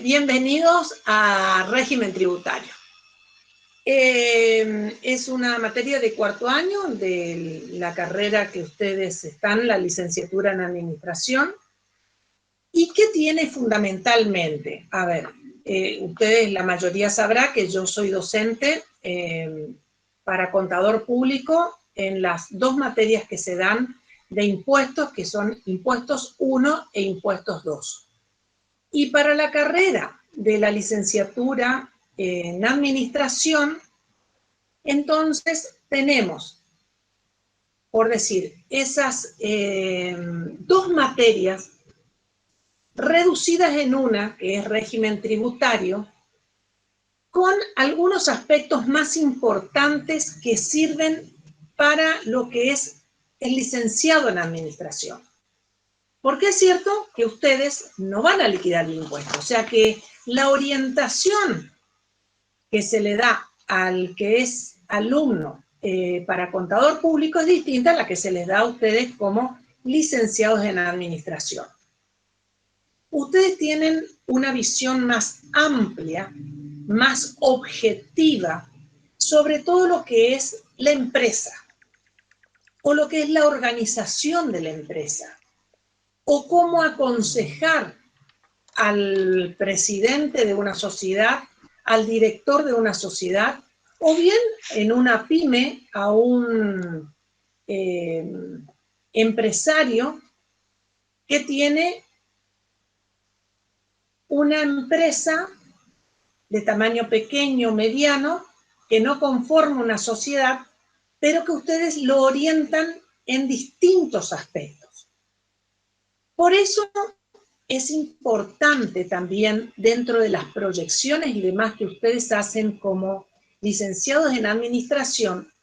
Bienvenidos a régimen tributario. Es una materia de cuarto año de la carrera que ustedes están, la licenciatura en administración. ¿Y qué tiene fundamentalmente? A ver, ustedes, la mayoría sabrá que yo soy docente para contador público en las dos materias que se dan de impuestos, que son impuestos 1 e impuestos 2. Y para la carrera de la licenciatura en administración, entonces tenemos, por decir, esas dos materias reducidas en una, que es régimen tributario, con algunos aspectos más importantes que sirven para lo que es el licenciado en administración. Porque es cierto que ustedes no van a liquidar el impuesto, o sea que la orientación que se le da al que es alumno para contador público es distinta a la que se les da a ustedes como licenciados en administración. Ustedes tienen una visión más amplia, más objetiva, sobre todo lo que es la empresa, o lo que es la organización de la empresa, o cómo aconsejar al presidente de una sociedad, al director de una sociedad, o bien en una pyme a un empresario que tiene una empresa de tamaño pequeño, mediano, que no conforma una sociedad, pero que ustedes lo orientan en distintos aspectos. Por eso es importante también, dentro de las proyecciones y demás que ustedes hacen como licenciados en administración,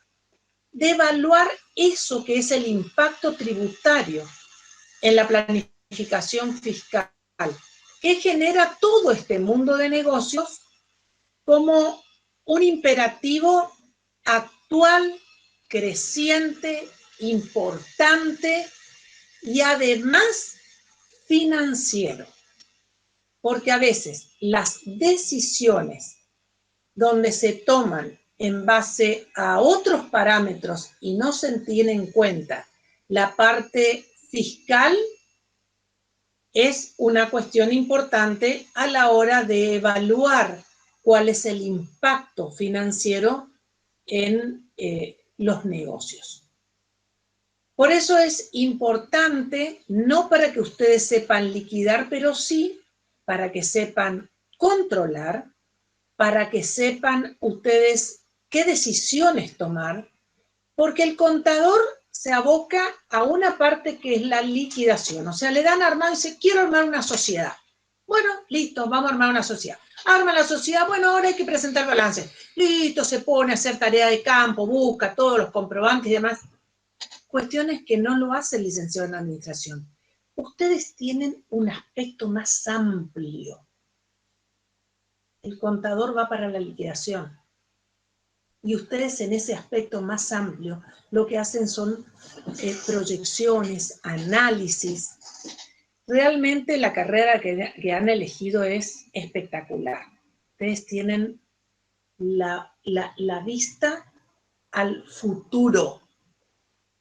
de evaluar eso que es el impacto tributario en la planificación fiscal, que genera todo este mundo de negocios como un imperativo actual, creciente, importante y además financiero. Porque a veces las decisiones donde se toman en base a otros parámetros y no se tiene en cuenta la parte fiscal es una cuestión importante a la hora de evaluar cuál es el impacto financiero en los negocios. Por eso es importante, no para que ustedes sepan liquidar, pero sí para que sepan controlar, para que sepan ustedes qué decisiones tomar, porque el contador se aboca a una parte que es la liquidación. O sea, le dan armado y dice, quiero armar una sociedad. Bueno, listo, vamos a armar una sociedad. Arma la sociedad, bueno, ahora hay que presentar balance. Listo, se pone a hacer tarea de campo, busca todos los comprobantes y demás. Cuestiones que no lo hace el licenciado en administración. Ustedes tienen un aspecto más amplio. El contador va para la liquidación. Y ustedes en ese aspecto más amplio lo que hacen son proyecciones, análisis. Realmente la carrera que han elegido es espectacular. Ustedes tienen la vista al futuro.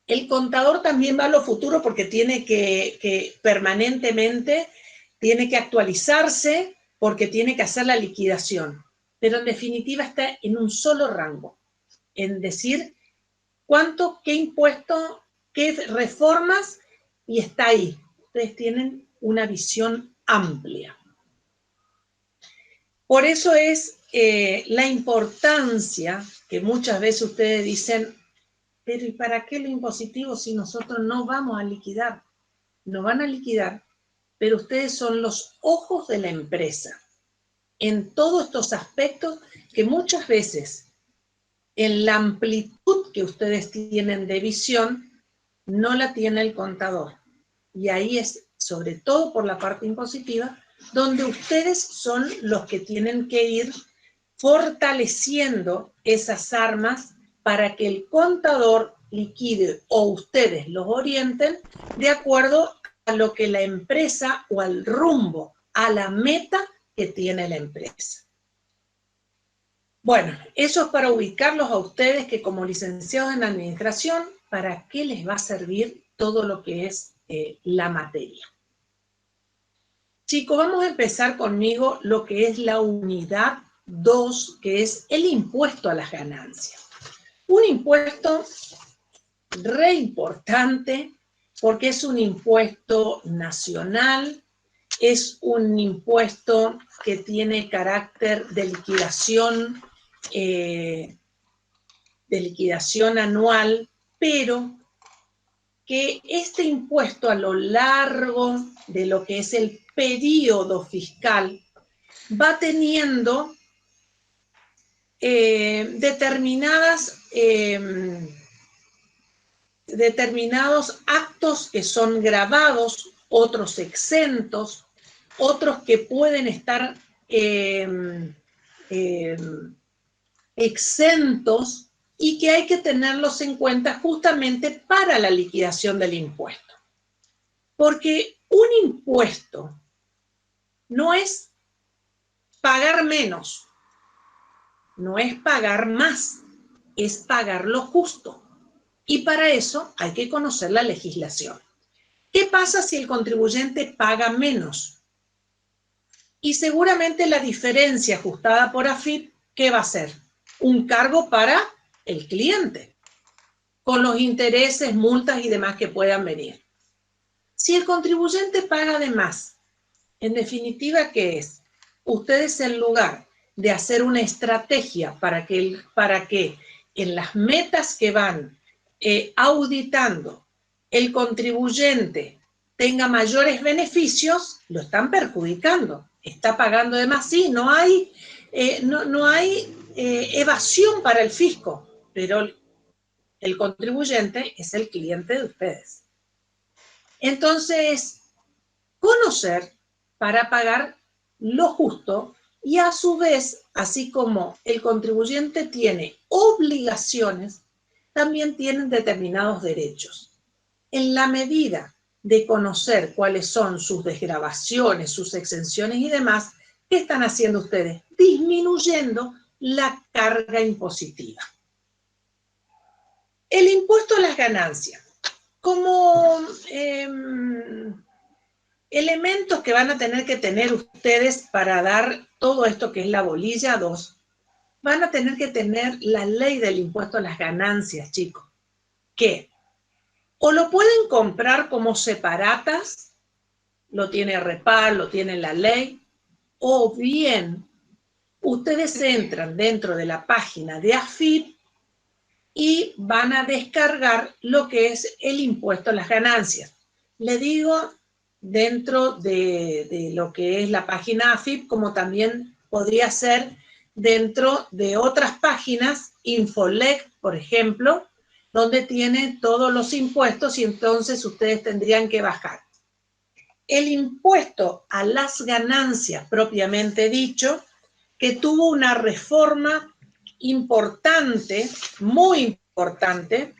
El contador también va a lo futuro porque tiene que permanentemente, tiene que actualizarse porque tiene que hacer la liquidación. Pero en definitiva está en un solo rango, en decir cuánto, qué impuesto, qué reformas, y está ahí. Ustedes tienen una visión amplia. Por eso es la importancia que muchas veces ustedes dicen, pero ¿y para qué lo impositivo si nosotros no vamos a liquidar? No van a liquidar, pero ustedes son los ojos de la empresa en todos estos aspectos que muchas veces en la amplitud que ustedes tienen de visión no la tiene el contador. Y ahí es, sobre todo por la parte impositiva, donde ustedes son los que tienen que ir fortaleciendo esas armas para que el contador liquide o ustedes los orienten de acuerdo a lo que la empresa o al rumbo, a la meta que tiene la empresa. Bueno, eso es para ubicarlos a ustedes que como licenciados en administración, ¿para qué les va a servir todo lo que es la materia? Chicos, vamos a empezar conmigo lo que es la unidad 2, que es el impuesto a las ganancias. Un impuesto re importante porque es un impuesto nacional, es un impuesto que tiene carácter de liquidación anual, pero que este impuesto a lo largo de lo que es el periodo fiscal va teniendo determinados actos que son gravados, otros exentos, otros que pueden estar exentos y que hay que tenerlos en cuenta justamente para la liquidación del impuesto. Porque un impuesto no es pagar menos, no es pagar más, es pagar lo justo. Y para eso hay que conocer la legislación. ¿Qué pasa si el contribuyente paga menos? Y seguramente la diferencia ajustada por AFIP, ¿qué va a ser? Un cargo para el cliente, con los intereses, multas y demás que puedan venir. Si el contribuyente paga de más, en definitiva, ¿qué es? Ustedes en lugar de hacer una estrategia para que en las metas que van auditando el contribuyente tenga mayores beneficios, lo están perjudicando. Está pagando de más, sí, no hay evasión para el fisco, pero el contribuyente es el cliente de ustedes. Entonces, conocer para pagar lo justo y a su vez, así como el contribuyente tiene obligaciones, también tienen determinados derechos. En la medida de conocer cuáles son sus desgravaciones, sus exenciones y demás, ¿qué están haciendo ustedes? Disminuyendo la carga impositiva. El impuesto a las ganancias. Como elementos que van a tener que tener ustedes para dar todo esto que es la bolilla 2, van a tener que tener la ley del impuesto a las ganancias, chicos, que o lo pueden comprar como separatas, lo tiene REPAR, lo tiene la ley, o bien ustedes entran dentro de la página de AFIP y van a descargar lo que es el impuesto a las ganancias. Le digo dentro de lo que es la página AFIP, como también podría ser dentro de otras páginas, Infolec, por ejemplo, donde tiene todos los impuestos y entonces ustedes tendrían que bajar. El impuesto a las ganancias, propiamente dicho, que tuvo una reforma importante, muy importante,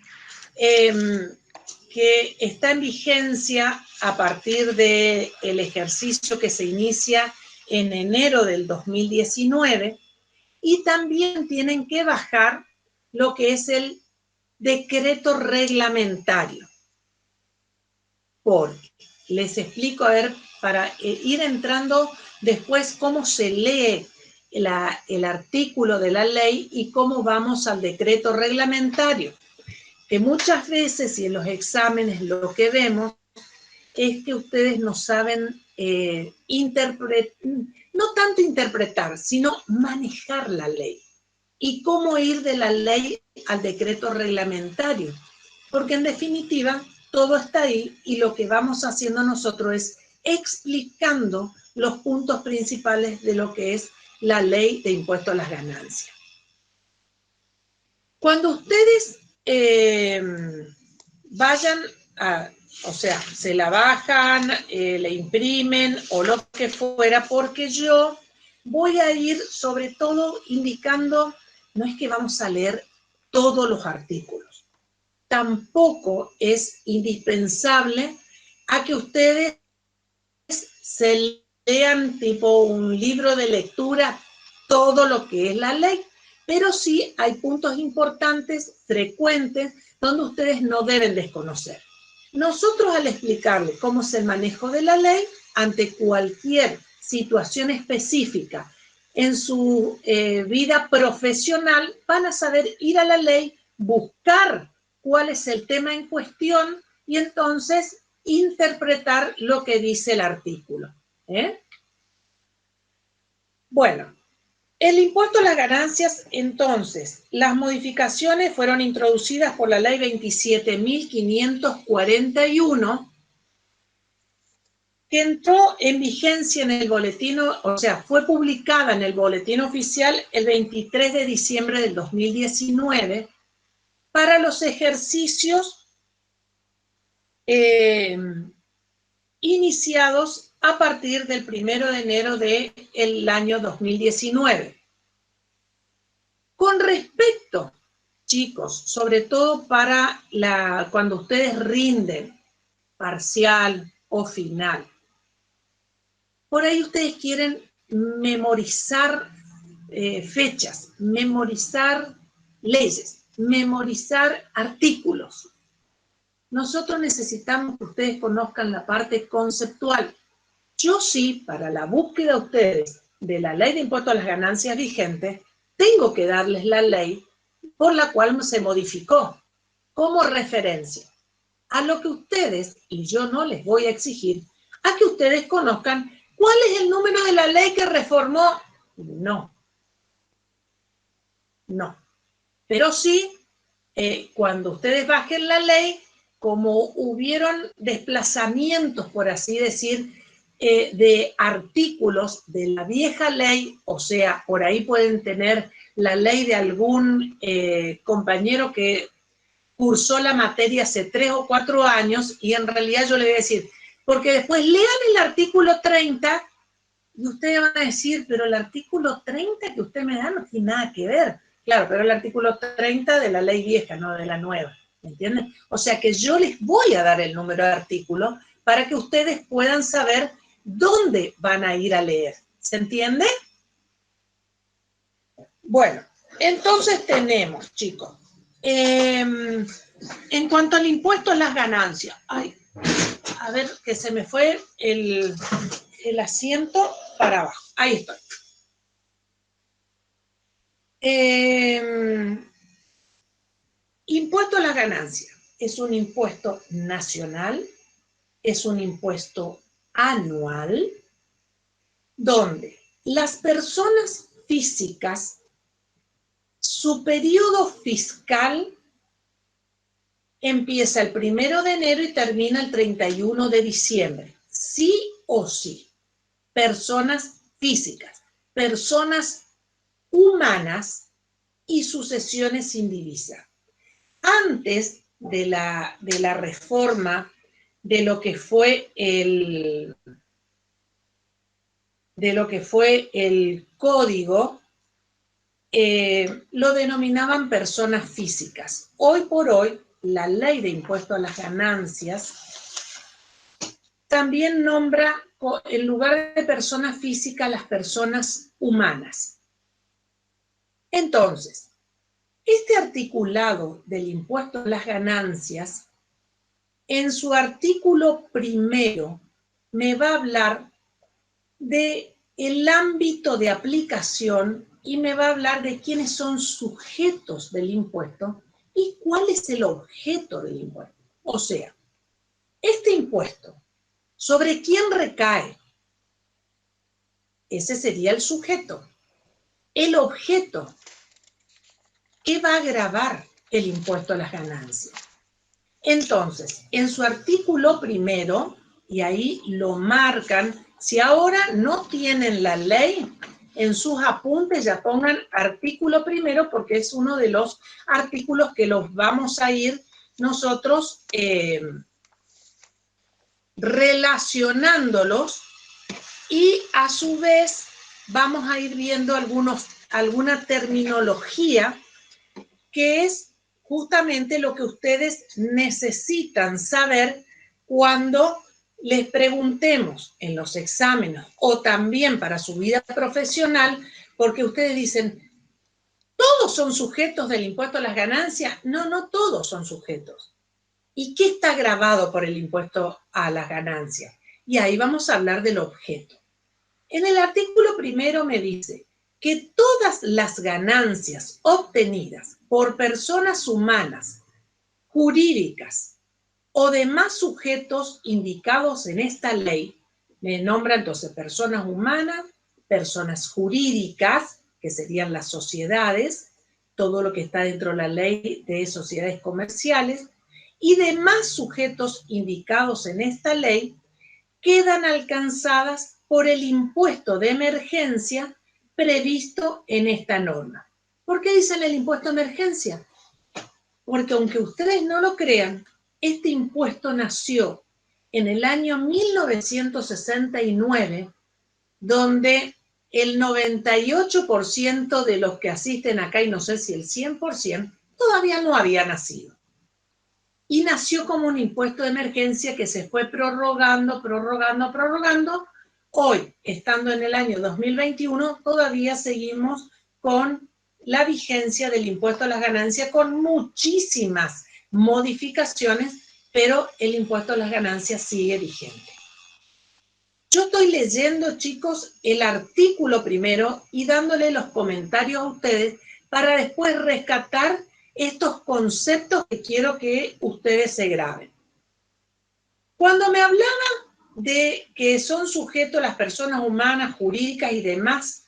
que está en vigencia a partir del ejercicio que se inicia en enero del 2019, y también tienen que bajar lo que es el decreto reglamentario. Porque les explico, a ver, para ir entrando después cómo se lee el artículo de la ley y cómo vamos al decreto reglamentario. Que muchas veces y en los exámenes lo que vemos es que ustedes no saben no tanto interpretar, sino manejar la ley. Y cómo ir de la ley al decreto reglamentario. Porque en definitiva, todo está ahí y lo que vamos haciendo nosotros es explicando los puntos principales de lo que es la ley de impuesto a las ganancias. Cuando ustedes vayan a, o sea, se la bajan, la imprimen o lo que fuera, porque yo voy a ir sobre todo indicando, no es que vamos a leer todos los artículos, tampoco es indispensable a que ustedes se lean tipo un libro de lectura todo lo que es la ley, pero sí hay puntos importantes, frecuentes, donde ustedes no deben desconocer. Nosotros, al explicarles cómo es el manejo de la ley ante cualquier situación específica en su vida profesional, van a saber ir a la ley, buscar cuál es el tema en cuestión y entonces interpretar lo que dice el artículo. Bueno, el impuesto a las ganancias, entonces, las modificaciones fueron introducidas por la ley 27.541, que entró en vigencia en el boletín, o sea, fue publicada en el boletín oficial el 23 de diciembre del 2019 para los ejercicios iniciados a partir del 1 de enero del año 2019. Con respecto, chicos, sobre todo para cuando ustedes rinden parcial o final, por ahí ustedes quieren memorizar fechas, memorizar leyes, memorizar artículos. Nosotros necesitamos que ustedes conozcan la parte conceptual. Yo sí, para la búsqueda de ustedes de la ley de impuesto a las ganancias vigente, tengo que darles la ley por la cual se modificó como referencia a lo que ustedes, y yo no les voy a exigir, a que ustedes conozcan cuál es el número de la ley que reformó. No. No. Pero sí, cuando ustedes bajen la ley, como hubieron desplazamientos, por así decir, de artículos de la vieja ley, o sea, por ahí pueden tener la ley de algún compañero que cursó la materia hace 3 o 4 años, y en realidad yo le voy a decir, porque después lean el artículo 30 y ustedes van a decir, pero el artículo 30 que usted me da no tiene nada que ver. Claro, pero el artículo 30 de la ley vieja, no de la nueva, ¿me entienden? O sea que yo les voy a dar el número de artículo para que ustedes puedan saber dónde van a ir a leer. ¿Se entiende? Bueno, entonces tenemos, chicos, en cuanto al impuesto a las ganancias, ay, a ver que se me fue el asiento para abajo, ahí estoy. Impuesto a las ganancias es un impuesto nacional, es un impuesto anual, donde las personas físicas, su periodo fiscal empieza el 1 de enero y termina el 31 de diciembre. Sí o sí. Personas físicas, personas humanas y sucesiones sin divisa. Antes de la reforma de lo que fue el código, lo denominaban personas físicas. Hoy por hoy, la ley de impuesto a las ganancias también nombra, en lugar de personas físicas, las personas humanas. Entonces, este articulado del impuesto a las ganancias, en su artículo primero, me va a hablar del ámbito de aplicación y me va a hablar de quiénes son sujetos del impuesto y cuál es el objeto del impuesto. O sea, este impuesto, ¿sobre quién recae? Ese sería el sujeto. El objeto, ¿qué va a gravar el impuesto a las ganancias? Entonces, en su artículo primero, y ahí lo marcan, si ahora no tienen la ley, en sus apuntes ya pongan artículo primero, porque es uno de los artículos que los vamos a ir nosotros relacionándolos, y a su vez vamos a ir viendo alguna terminología que es justamente lo que ustedes necesitan saber cuando les preguntemos en los exámenes o también para su vida profesional, porque ustedes dicen, ¿todos son sujetos del impuesto a las ganancias? No, no todos son sujetos. ¿Y qué está grabado por el impuesto a las ganancias? Y ahí vamos a hablar del objeto. En el artículo primero me dice que todas las ganancias obtenidas por personas humanas, jurídicas o demás sujetos indicados en esta ley, me nombra entonces personas humanas, personas jurídicas, que serían las sociedades, todo lo que está dentro de la ley de sociedades comerciales, y demás sujetos indicados en esta ley, quedan alcanzadas por el impuesto de emergencia previsto en esta norma. ¿Por qué dicen el impuesto de emergencia? Porque aunque ustedes no lo crean, este impuesto nació en el año 1969, donde el 98% de los que asisten acá, y no sé si el 100%, todavía no había nacido. Y nació como un impuesto de emergencia que se fue prorrogando. Hoy, estando en el año 2021, todavía seguimos con la vigencia del impuesto a las ganancias con muchísimas modificaciones, pero el impuesto a las ganancias sigue vigente. Yo estoy leyendo, chicos, el artículo primero y dándole los comentarios a ustedes para después rescatar estos conceptos que quiero que ustedes se graben. Cuando me hablaba de que son sujetos las personas humanas, jurídicas y demás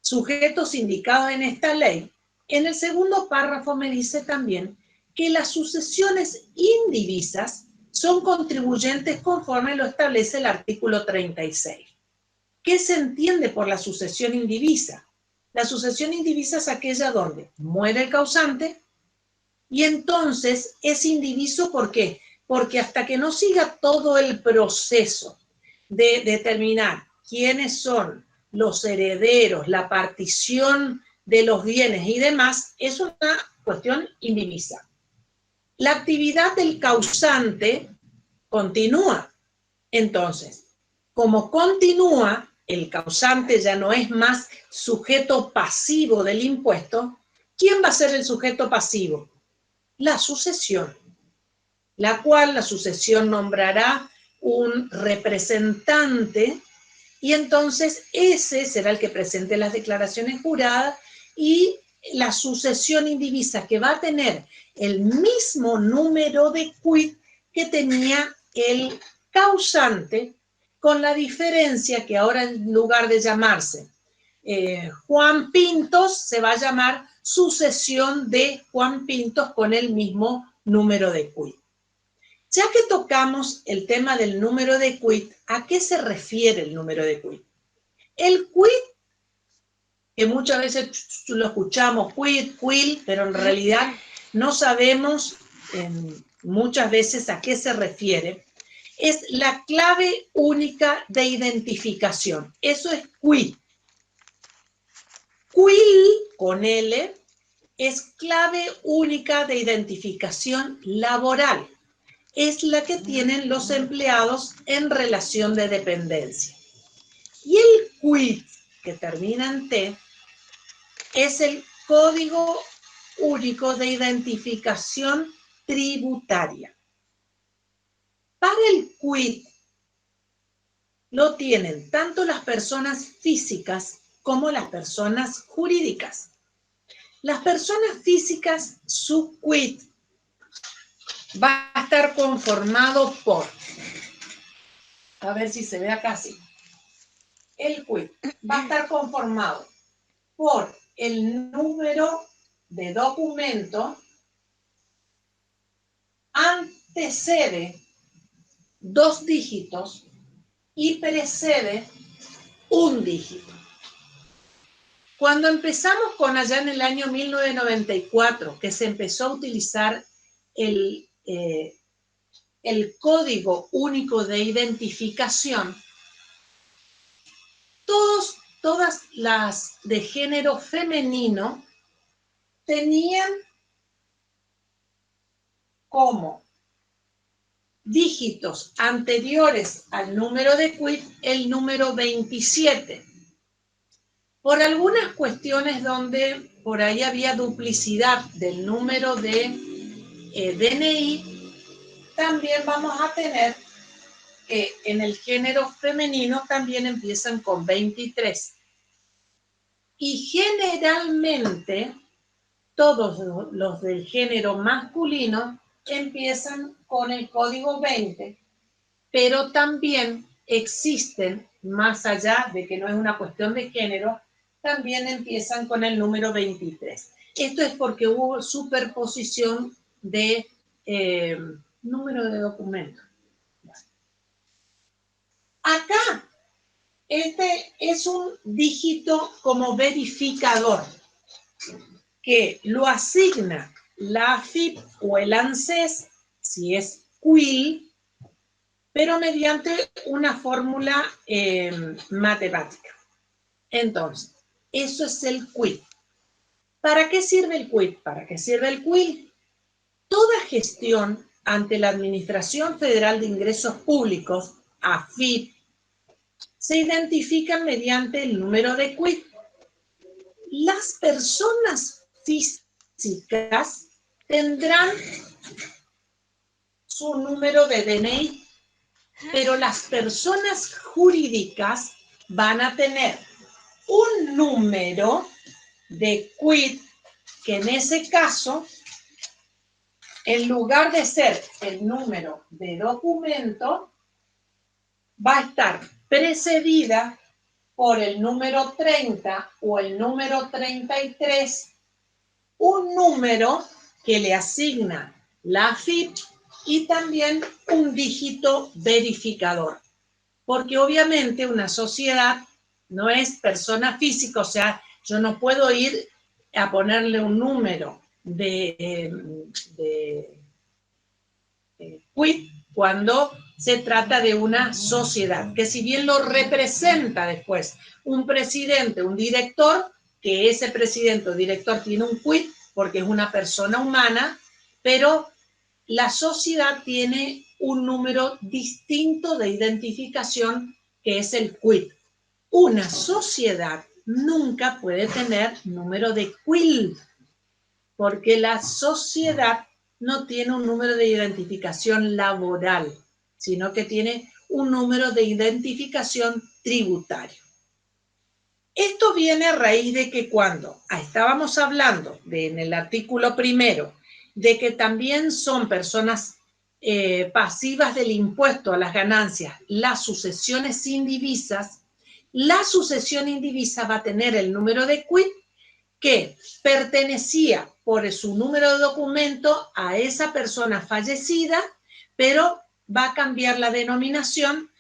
sujetos indicados en esta ley, en el segundo párrafo me dice también que las sucesiones indivisas son contribuyentes conforme lo establece el artículo 36. ¿Qué se entiende por la sucesión indivisa? La sucesión indivisa es aquella donde muere el causante y entonces es indiviso. ¿Por qué? Porque hasta que no siga todo el proceso de determinar quiénes son los herederos, la partición de los bienes y demás, es una cuestión indivisa. La actividad del causante continúa. Entonces, como continúa, el causante ya no es más sujeto pasivo del impuesto. ¿Quién va a ser el sujeto pasivo? La sucesión, la cual la sucesión nombrará un representante y entonces ese será el que presente las declaraciones juradas y la sucesión indivisa que va a tener el mismo número de quit que tenía el causante, con la diferencia que ahora en lugar de llamarse Juan Pintos, se va a llamar sucesión de Juan Pintos con el mismo número de quit. Ya que tocamos el tema del número de quit, ¿a qué se refiere el número de quit? El quit, que muchas veces lo escuchamos, quit, quill, pero en realidad no sabemos muchas veces a qué se refiere, es la clave única de identificación. Eso es quit. Quill, con L, es clave única de identificación laboral. Es la que tienen los empleados en relación de dependencia. Y el quit, que termina en T, es el código único de identificación tributaria. Para el quit lo tienen tanto las personas físicas como las personas jurídicas. Las personas físicas, su quit va a estar conformado por, a ver si se ve acá así, el quit va a estar conformado por el número de documento, antecede 2 dígitos y precede 1 dígito. Cuando empezamos con allá en el año 1994, que se empezó a utilizar el código único de identificación, todas las de género femenino tenían como dígitos anteriores al número de quit el número 27. Por algunas cuestiones donde por ahí había duplicidad del número de DNI, también vamos a tener que en el género femenino también empiezan con 23. Y generalmente todos los del género masculino empiezan con el código 20, pero también existen, más allá de que no es una cuestión de género, también empiezan con el número 23. Esto es porque hubo superposición de número de documentos. Acá, este es un dígito como verificador que lo asigna la AFIP o el ANSES, si es QUIL, pero mediante una fórmula matemática. Entonces, eso es el QUIL. ¿Para qué sirve el QUIL? ¿Para qué sirve el QUIL? Toda gestión ante la Administración Federal de Ingresos Públicos, AFIP, se identifican mediante el número de QUIL. Las personas físicas tendrán su número de DNI, pero las personas jurídicas van a tener un número de quit que en ese caso, en lugar de ser el número de documento, va a estar precedida por el número 30 o el número 33, un número que le asigna la AFIP y también un dígito verificador. Porque obviamente una sociedad no es persona física, o sea, yo no puedo ir a ponerle un número de quit cuando se trata de una sociedad, que si bien lo representa después un presidente, un director, que ese presidente o director tiene un quit porque es una persona humana, pero la sociedad tiene un número distinto de identificación que es el quit. Una sociedad nunca puede tener número de QUIL porque la sociedad no tiene un número de identificación laboral, sino que tiene un número de identificación tributario. Esto viene a raíz de que cuando estábamos hablando en el artículo primero de que también son personas pasivas del impuesto a las ganancias, las sucesiones indivisas, la sucesión indivisa va a tener el número de quit que pertenecía por su número de documento a esa persona fallecida, pero va a cambiar la denominación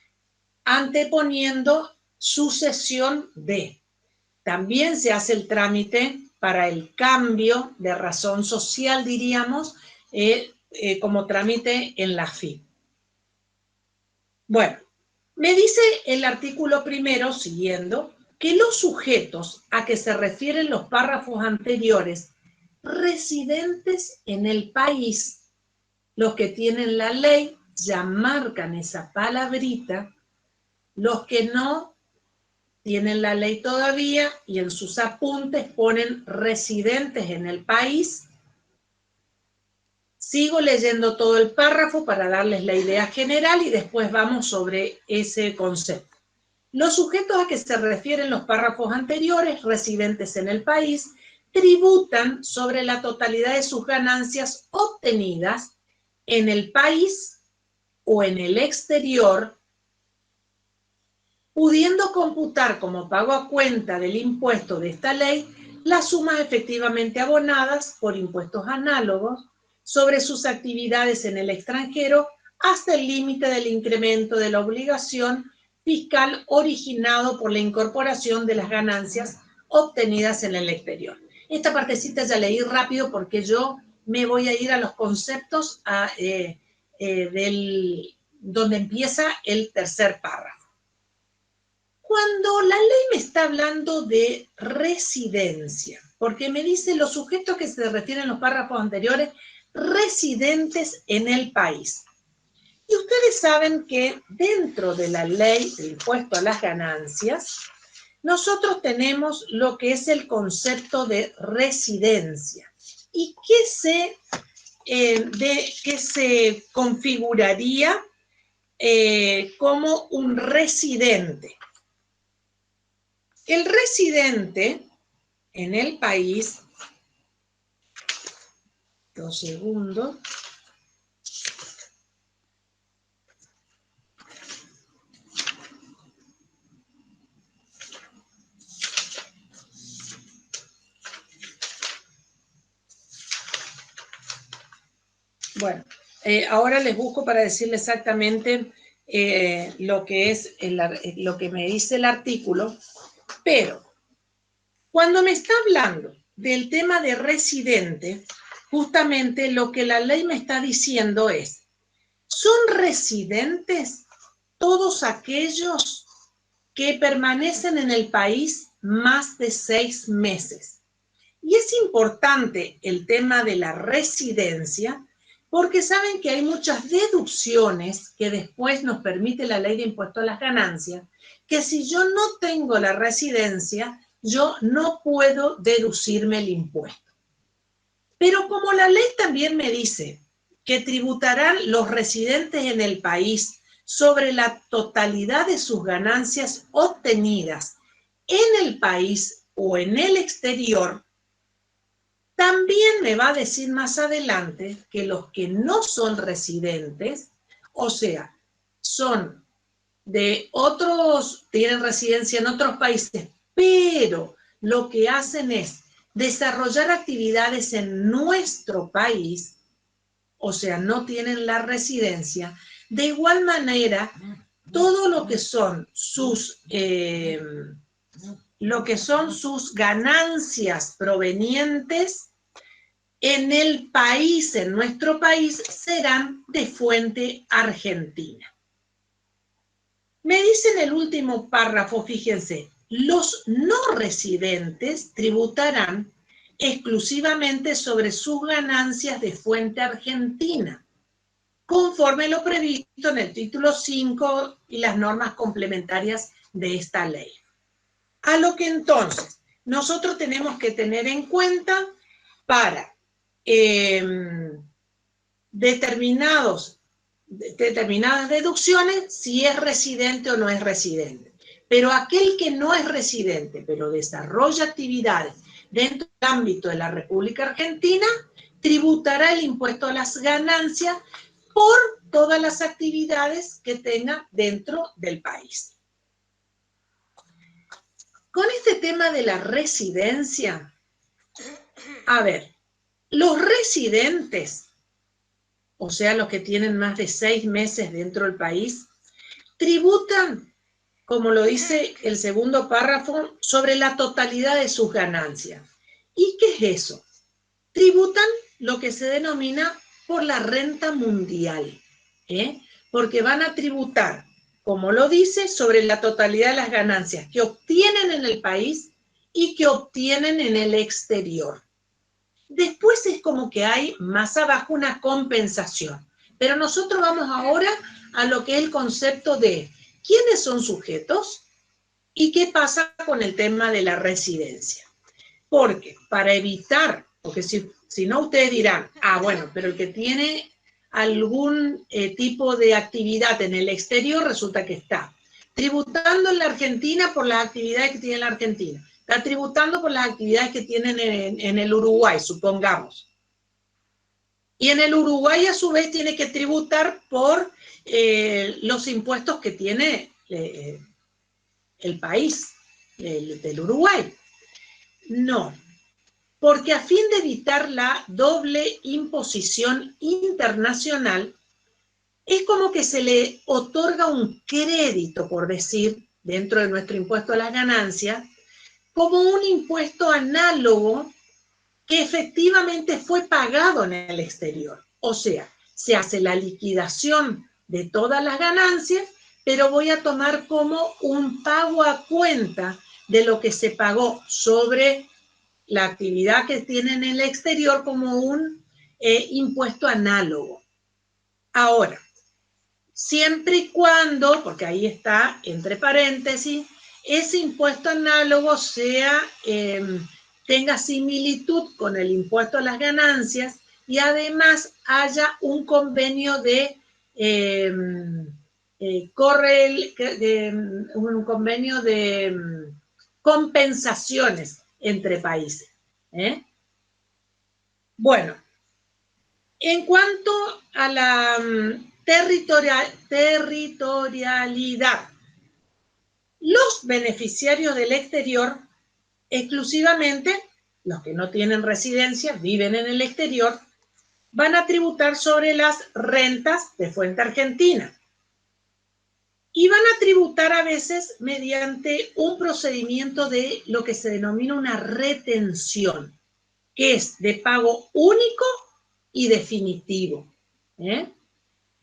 anteponiendo sucesión de. También se hace el trámite para el cambio de razón social, diríamos, como trámite en la AFIP. Bueno, me dice el artículo primero, siguiendo, que los sujetos a que se refieren los párrafos anteriores, residentes en el país, los que tienen la ley ya marcan esa palabrita, los que no tienen la ley todavía y en sus apuntes ponen residentes en el país. Sigo leyendo todo el párrafo para darles la idea general y después vamos sobre ese concepto. Los sujetos a que se refieren los párrafos anteriores, residentes en el país, tributan sobre la totalidad de sus ganancias obtenidas en el país o en el exterior, pudiendo computar como pago a cuenta del impuesto de esta ley las sumas efectivamente abonadas por impuestos análogos sobre sus actividades en el extranjero hasta el límite del incremento de la obligación fiscal originado por la incorporación de las ganancias obtenidas en el exterior. Esta partecita ya leí rápido porque yo me voy a ir a los conceptos donde empieza el tercer párrafo. Cuando la ley me está hablando de residencia, porque me dice los sujetos que se refieren a los párrafos anteriores, residentes en el país. Y ustedes saben que dentro de la ley del impuesto a las ganancias, nosotros tenemos lo que es el concepto de residencia. ¿Y qué se configuraría como un residente? El residente en el país, 2 segundos, bueno, ahora les busco para decirles exactamente lo que es lo que me dice el artículo, pero cuando me está hablando del tema de residente, justamente lo que la ley me está diciendo es, son residentes todos aquellos que permanecen en el país más de 6 meses. Y es importante el tema de la residencia porque saben que hay muchas deducciones que después nos permite la ley de impuesto a las ganancias, que si yo no tengo la residencia, yo no puedo deducirme el impuesto. Pero como la ley también me dice que tributarán los residentes en el país sobre la totalidad de sus ganancias obtenidas en el país o en el exterior, también me va a decir más adelante que los que no son residentes, o sea, son de otros, tienen residencia en otros países, pero lo que hacen es desarrollar actividades en nuestro país, o sea, no tienen la residencia, de igual manera, todo lo que son sus ganancias provenientes en el país, en nuestro país, serán de fuente argentina. Me dice en el último párrafo, fíjense, los no residentes tributarán exclusivamente sobre sus ganancias de fuente argentina, conforme lo previsto en el título 5 y las normas complementarias de esta ley. A lo que entonces nosotros tenemos que tener en cuenta para determinadas deducciones si es residente o no es residente. Pero aquel que no es residente, pero desarrolla actividades dentro del ámbito de la República Argentina, tributará el impuesto a las ganancias por todas las actividades que tenga dentro del país. Con este tema de la residencia, a ver, los residentes, o sea, los que tienen más de 6 meses dentro del país, tributan, como lo dice el segundo párrafo, sobre la totalidad de sus ganancias. ¿Y qué es eso? Tributan lo que se denomina por la renta mundial, porque van a tributar, como lo dice, sobre la totalidad de las ganancias que obtienen en el país y que obtienen en el exterior. Después es como que hay más abajo una compensación. Pero nosotros vamos ahora a lo que es el concepto de quiénes son sujetos y qué pasa con el tema de la residencia. Porque para evitar, porque si no ustedes dirán, bueno, pero el que tiene algún tipo de actividad en el exterior resulta que está tributando en la Argentina por las actividades que tiene en la Argentina. Está tributando por las actividades que tienen en el Uruguay, supongamos. Y en el Uruguay, a su vez, tiene que tributar por los impuestos que tiene el país del Uruguay. No, porque a fin de evitar la doble imposición internacional, es como que se le otorga un crédito, por decir, dentro de nuestro impuesto a las ganancias, como un impuesto análogo que efectivamente fue pagado en el exterior. O sea, se hace la liquidación de todas las ganancias, pero voy a tomar como un pago a cuenta de lo que se pagó sobre la actividad que tienen en el exterior como un impuesto análogo. Ahora, siempre y cuando, porque ahí está, entre paréntesis, ese impuesto análogo tenga similitud con el impuesto a las ganancias y además haya un convenio un convenio de compensaciones entre países. Bueno, en cuanto a la territorialidad, los beneficiarios del exterior, exclusivamente los que no tienen residencia, viven en el exterior, van a tributar sobre las rentas de fuente argentina. Y van a tributar a veces mediante un procedimiento de lo que se denomina una retención, que es de pago único y definitivo.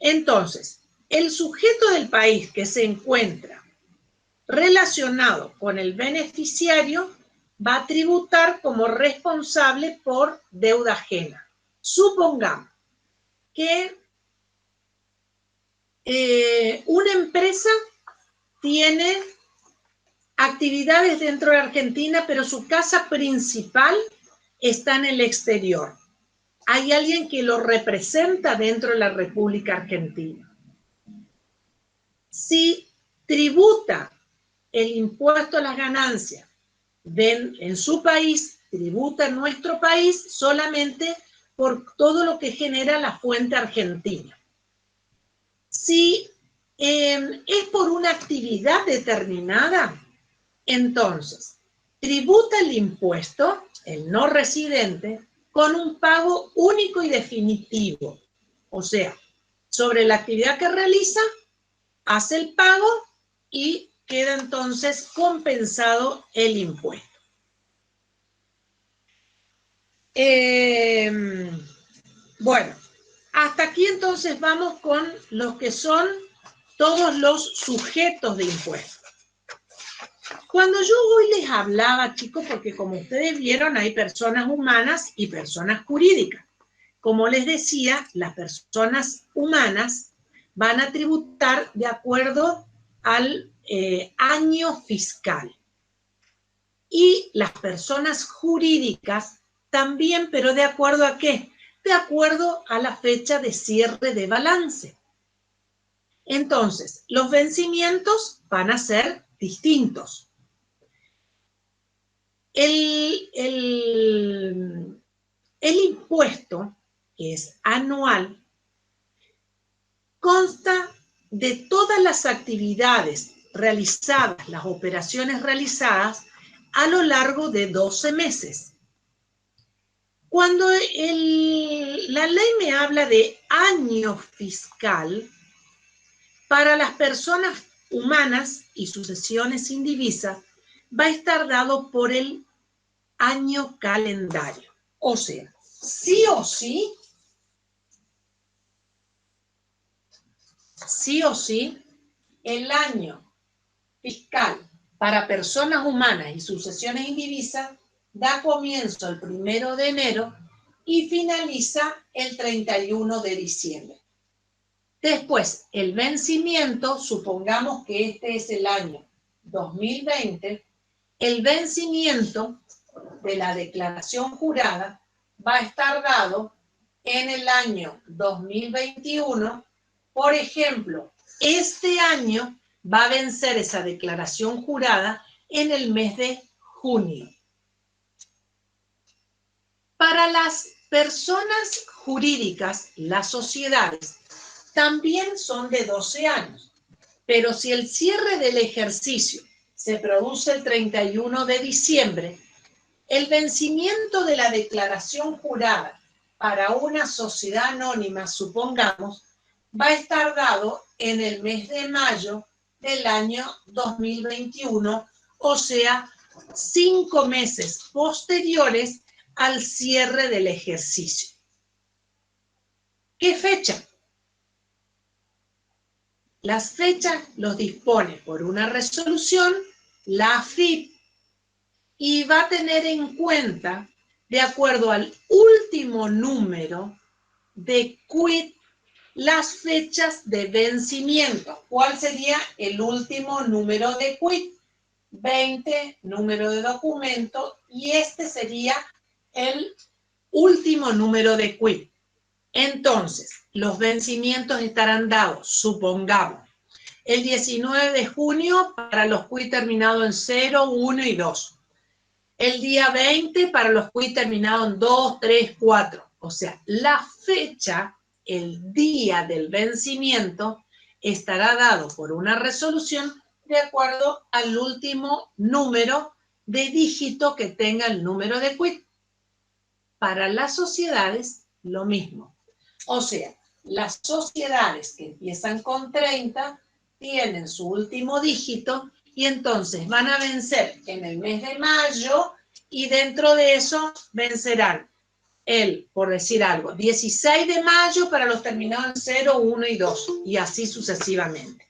Entonces, el sujeto del país que se encuentra relacionado con el beneficiario va a tributar como responsable por deuda ajena. Supongamos que una empresa tiene actividades dentro de Argentina, pero su casa principal está en el exterior. Hay alguien que lo representa dentro de la República Argentina. Si tributa el impuesto a las ganancias en su país, tributa en nuestro país solamente por todo lo que genera la fuente argentina. Si es por una actividad determinada, entonces tributa el impuesto, el no residente, con un pago único y definitivo. O sea, sobre la actividad que realiza, hace el pago y queda entonces compensado el impuesto. Bueno, hasta aquí entonces vamos con los que son todos los sujetos de impuestos. Cuando yo hoy les hablaba, chicos, porque como ustedes vieron, hay personas humanas y personas jurídicas. Como les decía, las personas humanas van a tributar de acuerdo al año fiscal. Y las personas jurídicas también, pero ¿de acuerdo a qué? De acuerdo a la fecha de cierre de balance. Entonces, los vencimientos van a ser distintos. El impuesto, que es anual, consta de todas las actividades realizadas, las operaciones realizadas a lo largo de 12 meses. Cuando la ley me habla de año fiscal, para las personas humanas y sucesiones indivisas, va a estar dado por el año calendario. O sea, sí o sí, el año fiscal para personas humanas y sucesiones indivisas da comienzo el 1 de enero y finaliza el 31 de diciembre. Después, el vencimiento, supongamos que este es el año 2020, el vencimiento de la declaración jurada va a estar dado en el año 2021. Por ejemplo, este año va a vencer esa declaración jurada en el mes de junio. Para las personas jurídicas, las sociedades, también son de 12 años, pero si el cierre del ejercicio se produce el 31 de diciembre, el vencimiento de la declaración jurada para una sociedad anónima, supongamos, va a estar dado en el mes de mayo del año 2021, o sea, 5 meses posteriores al cierre del ejercicio. ¿Qué fecha? Las fechas los dispone por una resolución la AFIP y va a tener en cuenta, de acuerdo al último número de quit las fechas de vencimiento. ¿Cuál sería el último número de quit? 20, número de documento, y este sería el último número de quit. Entonces, los vencimientos estarán dados, supongamos, el 19 de junio para los quit terminados en 0, 1 y 2. El día 20 para los quit terminados en 2, 3, 4. O sea, la fecha, el día del vencimiento, estará dado por una resolución de acuerdo al último número de dígito que tenga el número de quit. Para las sociedades, lo mismo. O sea, las sociedades que empiezan con 30 tienen su último dígito y entonces van a vencer en el mes de mayo y dentro de eso vencerán por decir algo, 16 de mayo para los terminados en 0, 1 y 2 y así sucesivamente.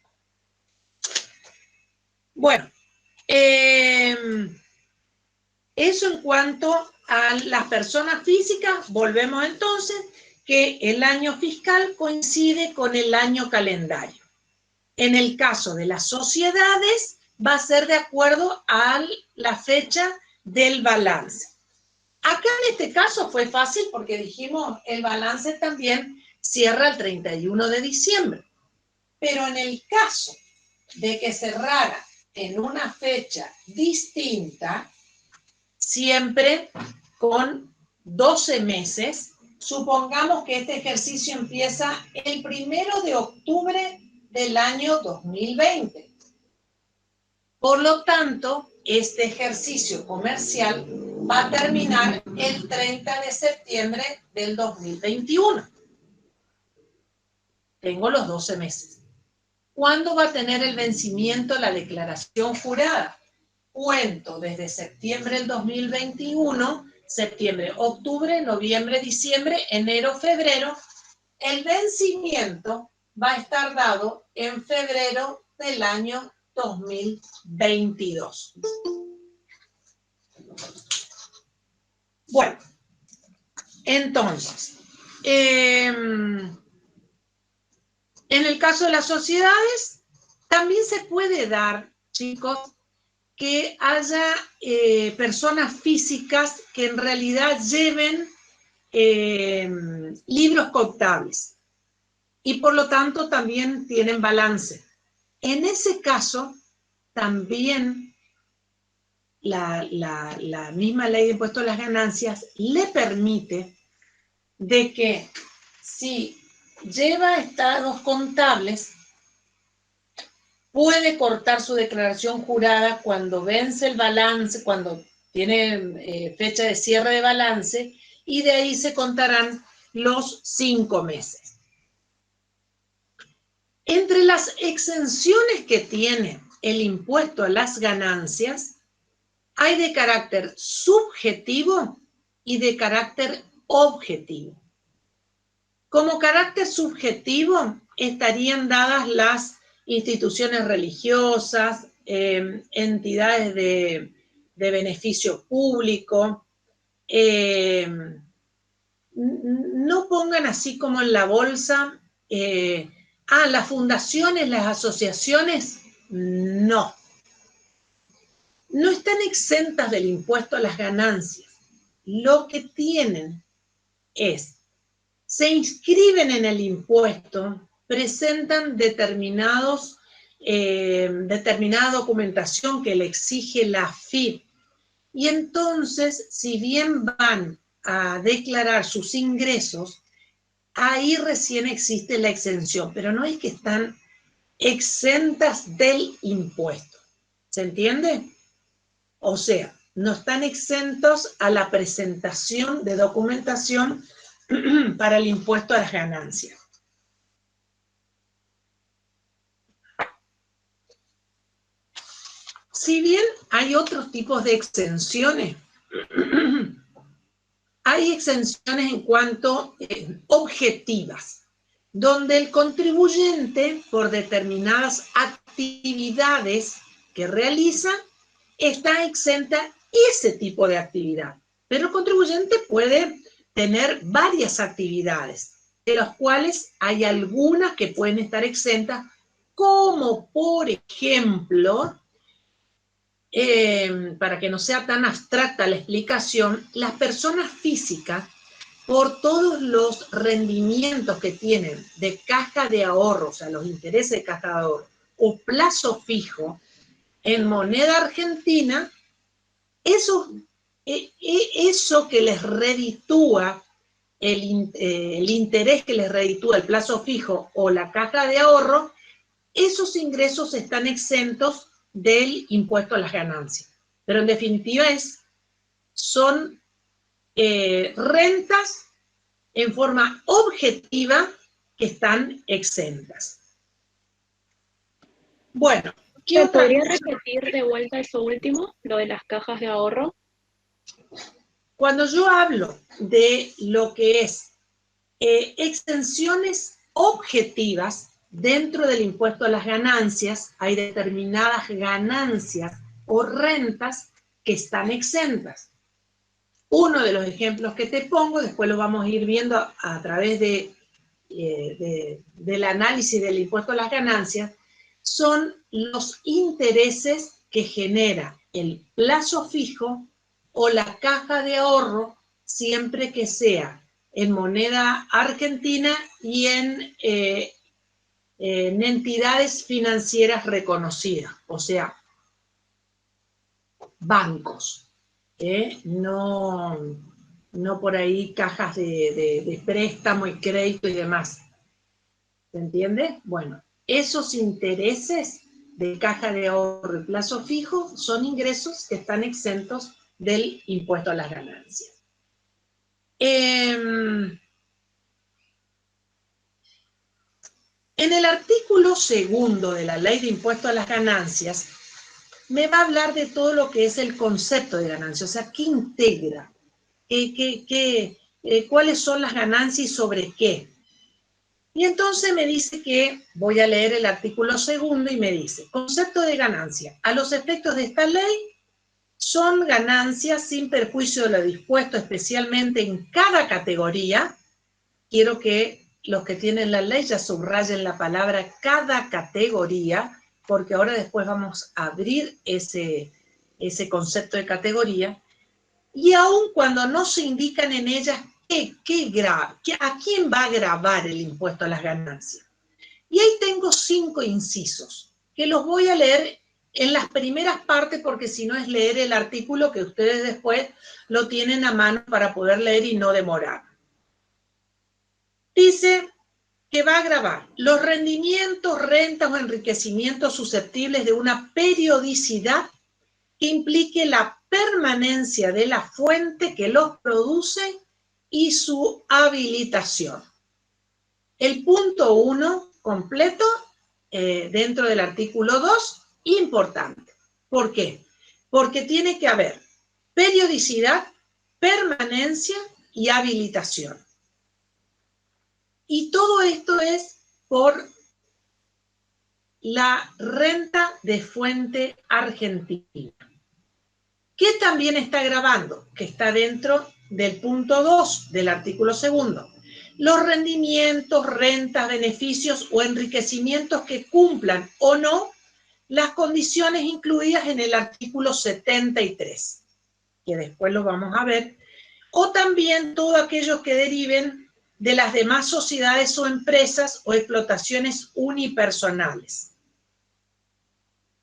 Bueno, eso en cuanto a las personas físicas. Volvemos entonces que el año fiscal coincide con el año calendario. En el caso de las sociedades, va a ser de acuerdo a la fecha del balance. Acá en este caso fue fácil porque dijimos el balance también cierra el 31 de diciembre. Pero en el caso de que cerrara en una fecha distinta, siempre con 12 meses, supongamos que este ejercicio empieza el 1 de octubre del año 2020. Por lo tanto, este ejercicio comercial va a terminar el 30 de septiembre del 2021. Tengo los 12 meses. ¿Cuándo va a tener el vencimiento la declaración jurada? Cuento desde septiembre del 2021, septiembre, octubre, noviembre, diciembre, enero, febrero. El vencimiento va a estar dado en febrero del año 2022. Bueno, entonces, en el caso de las sociedades, también se puede dar, chicos, que haya personas físicas que en realidad lleven libros contables y por lo tanto también tienen balance. En ese caso, también la misma ley de impuesto a las ganancias le permite de que si lleva estados contables, puede cortar su declaración jurada cuando vence el balance, cuando tiene fecha de cierre de balance, y de ahí se contarán los 5 meses. Entre las exenciones que tiene el impuesto a las ganancias, hay de carácter subjetivo y de carácter objetivo. Como carácter subjetivo estarían dadas las instituciones religiosas, entidades de beneficio público. No pongan así como en la bolsa, las fundaciones, las asociaciones, no. No están exentas del impuesto a las ganancias. Lo que tienen se inscriben en el impuesto, presentan determinada documentación que le exige la AFIP, y entonces, si bien van a declarar sus ingresos, ahí recién existe la exención, pero no es que están exentas del impuesto. ¿Se entiende? O sea, no están exentos a la presentación de documentación para el impuesto a las ganancias. Si bien hay otros tipos de exenciones, hay exenciones en cuanto objetivas, donde el contribuyente, por determinadas actividades que realiza, está exenta ese tipo de actividad. Pero el contribuyente puede tener varias actividades. de los cuales hay algunas que pueden estar exentas, como por ejemplo, para que no sea tan abstracta la explicación, las personas físicas, por todos los rendimientos que tienen de caja de ahorro, o sea, los intereses de caja de ahorro, o plazo fijo en moneda argentina, eso que les reditúa, el interés que les reditúa el plazo fijo o la caja de ahorro, esos ingresos están exentos del impuesto a las ganancias. Pero en definitiva son rentas en forma objetiva que están exentas. Bueno, ¿qué otra ¿Podría cosa? repetir de vuelta eso último, lo de las cajas de ahorro? Cuando yo hablo de lo que es exenciones objetivas dentro del impuesto a las ganancias, hay determinadas ganancias o rentas que están exentas. Uno de los ejemplos que te pongo, después lo vamos a ir viendo a través del análisis del impuesto a las ganancias, son los intereses que genera el plazo fijo o la caja de ahorro, siempre que sea en moneda argentina y en entidades financieras reconocidas, o sea, bancos, no por ahí cajas de préstamo y crédito y demás. ¿Se entiende? Bueno, esos intereses de caja de ahorro y plazo fijo son ingresos que están exentos del impuesto a las ganancias. En el artículo 2 de la Ley de Impuesto a las Ganancias, me va a hablar de todo lo que es el concepto de ganancia, o sea, ¿qué integra? ¿Cuáles son las ganancias y sobre qué? Y entonces me dice que, voy a leer el artículo 2 y me dice, concepto de ganancia. A los efectos de esta ley, son ganancias sin perjuicio de lo dispuesto especialmente en cada categoría. Quiero que los que tienen la ley ya subrayen la palabra cada categoría, porque ahora después vamos a abrir ese concepto de categoría. Y aun cuando no se indican en ellas a quién va a gravar el impuesto a las ganancias. Y ahí tengo 5 incisos, que los voy a leer en las primeras partes, porque si no es leer el artículo que ustedes después lo tienen a mano para poder leer y no demorar. Dice que va a gravar los rendimientos, rentas o enriquecimientos susceptibles de una periodicidad que implique la permanencia de la fuente que los produce y su habilitación. El punto 1 completo, dentro del artículo 2, importante. ¿Por qué? Porque tiene que haber periodicidad, permanencia y habilitación. Y todo esto es por la renta de fuente argentina. ¿Qué también está grabando? Que está dentro del punto 2 del artículo 2. Los rendimientos, rentas, beneficios o enriquecimientos que cumplan o no las condiciones incluidas en el artículo 73, que después lo vamos a ver, o también todos aquellos que deriven de las demás sociedades o empresas o explotaciones unipersonales.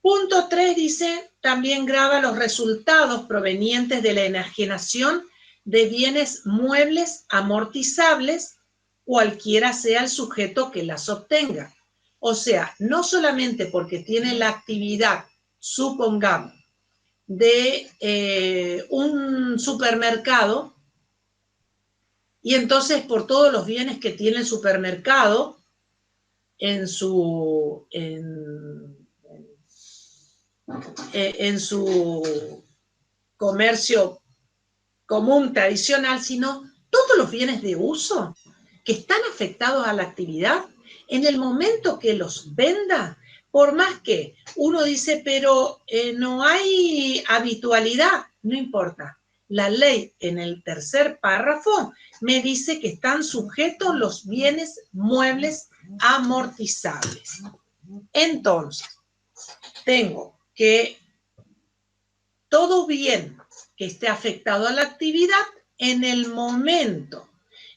Punto 3 dice, también grava los resultados provenientes de la enajenación de bienes muebles amortizables, cualquiera sea el sujeto que las obtenga. O sea, no solamente porque tiene la actividad, supongamos, de un supermercado, y entonces por todos los bienes que tiene el supermercado en su comercio común, tradicional, sino todos los bienes de uso que están afectados a la actividad, en el momento que los venda, por más que uno dice, pero no hay habitualidad, no importa. La ley en el tercer párrafo me dice que están sujetos los bienes muebles amortizables. Entonces, tengo que todo bien que esté afectado a la actividad, en el momento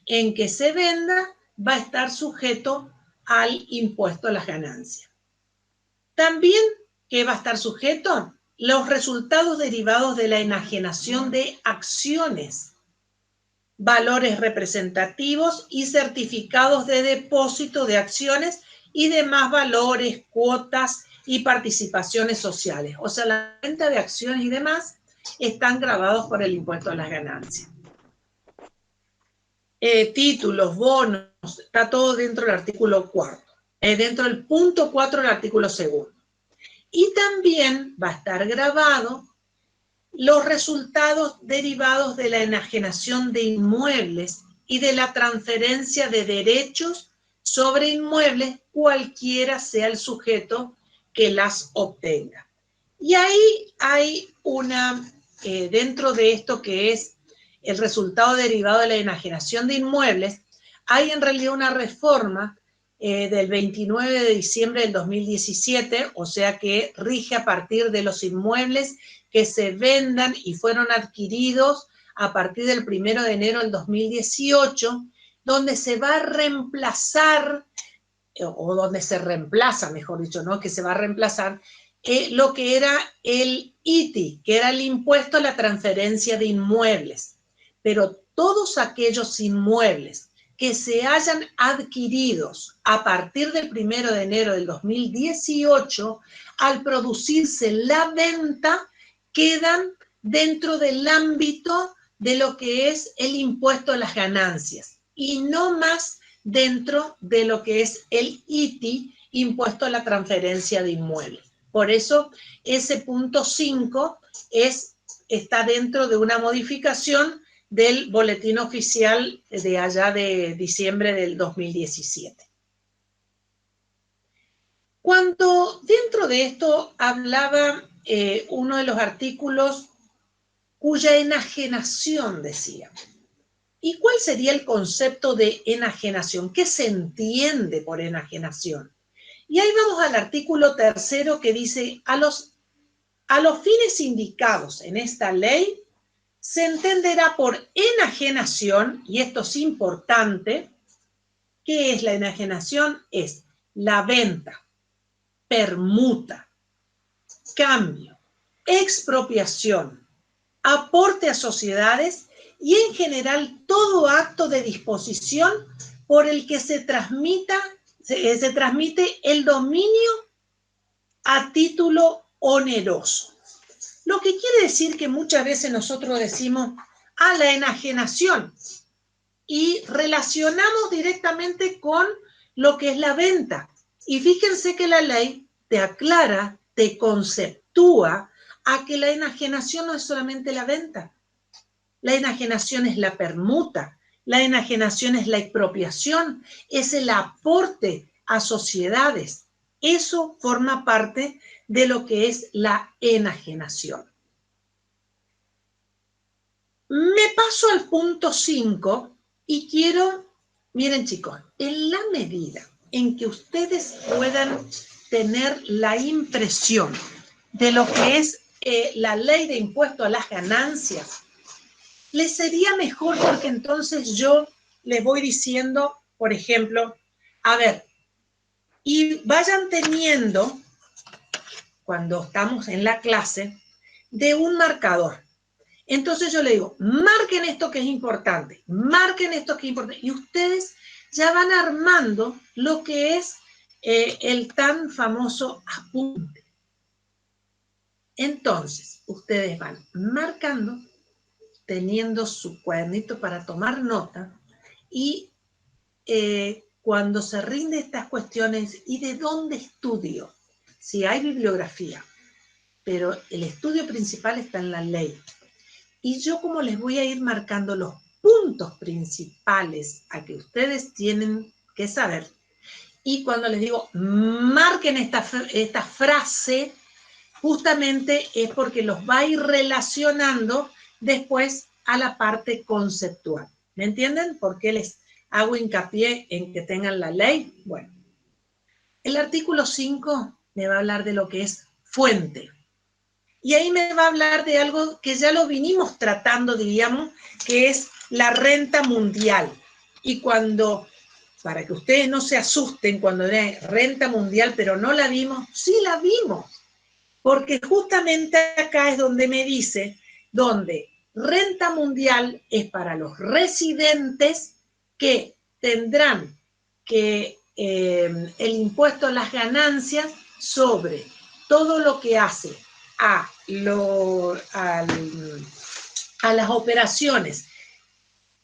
en que se venda, va a estar sujeto al impuesto a las ganancias. También, ¿qué va a estar sujeto? Los resultados derivados de la enajenación de acciones, valores representativos y certificados de depósito de acciones y demás valores, cuotas y participaciones sociales. O sea, la venta de acciones y demás están gravados por el impuesto a las ganancias. Títulos, bonos, está todo dentro del artículo 4, dentro del punto 4 del artículo 2. Y también va a estar grabado los resultados derivados de la enajenación de inmuebles y de la transferencia de derechos sobre inmuebles, cualquiera sea el sujeto que las obtenga. Y ahí hay dentro de esto que es el resultado derivado de la enajenación de inmuebles, hay en realidad una reforma del 29 de diciembre del 2017, o sea que rige a partir de los inmuebles que se vendan y fueron adquiridos a partir del 1 de enero del 2018, donde se va a reemplazar, o donde se reemplaza, mejor dicho, ¿no? Que se va a reemplazar lo que era el ITI, que era el impuesto a la transferencia de inmuebles. Pero todos aquellos inmuebles que se hayan adquiridos a partir del 1 de enero del 2018, al producirse la venta, quedan dentro del ámbito de lo que es el impuesto a las ganancias y no más dentro de lo que es el ITI, impuesto a la transferencia de inmuebles. Por eso ese punto 5 está dentro de una modificación del boletín oficial de allá de diciembre del 2017. Cuando dentro de esto hablaba uno de los artículos cuya enajenación decía. ¿Y cuál sería el concepto de enajenación? ¿Qué se entiende por enajenación? Y ahí vamos al artículo 3 que dice, a los fines indicados en esta ley, se entenderá por enajenación, y esto es importante, ¿qué es la enajenación? Es la venta, permuta, cambio, expropiación, aporte a sociedades y en general todo acto de disposición por el que se transmite el dominio a título oneroso. Lo que quiere decir que muchas veces nosotros decimos a la enajenación y relacionamos directamente con lo que es la venta. Y fíjense que la ley te aclara, te conceptúa a que la enajenación no es solamente la venta. La enajenación es la permuta, la enajenación es la expropiación, es el aporte a sociedades. Eso forma parte de lo que es la enajenación. Me paso al punto 5 y quiero, miren chicos, en la medida en que ustedes puedan tener la impresión de lo que es la ley de impuesto a las ganancias, les sería mejor porque entonces yo les voy diciendo, por ejemplo, a ver, y vayan teniendo, cuando estamos en la clase, de un marcador. Entonces yo le digo, marquen esto que es importante, marquen esto que es importante, y ustedes ya van armando lo que es el tan famoso apunte. Entonces, ustedes van marcando, teniendo su cuadernito para tomar nota, y cuando se rinde estas cuestiones, ¿y de dónde estudio? Si hay bibliografía, pero el estudio principal está en la ley. Y yo como les voy a ir marcando los puntos principales a que ustedes tienen que saber, y cuando les digo marquen esta frase, justamente es porque los va a ir relacionando después a la parte conceptual. ¿Me entienden? ¿Por qué les hago hincapié en que tengan la ley? Bueno, el artículo 5 me va a hablar de lo que es fuente. Y ahí me va a hablar de algo que ya lo vinimos tratando, diríamos, que es la renta mundial. Y cuando, para que ustedes no se asusten cuando de renta mundial, pero no la vimos, sí la vimos. Porque justamente acá es donde me dice, donde renta mundial es para los residentes que tendrán que el impuesto a las ganancias sobre todo lo que hace a las operaciones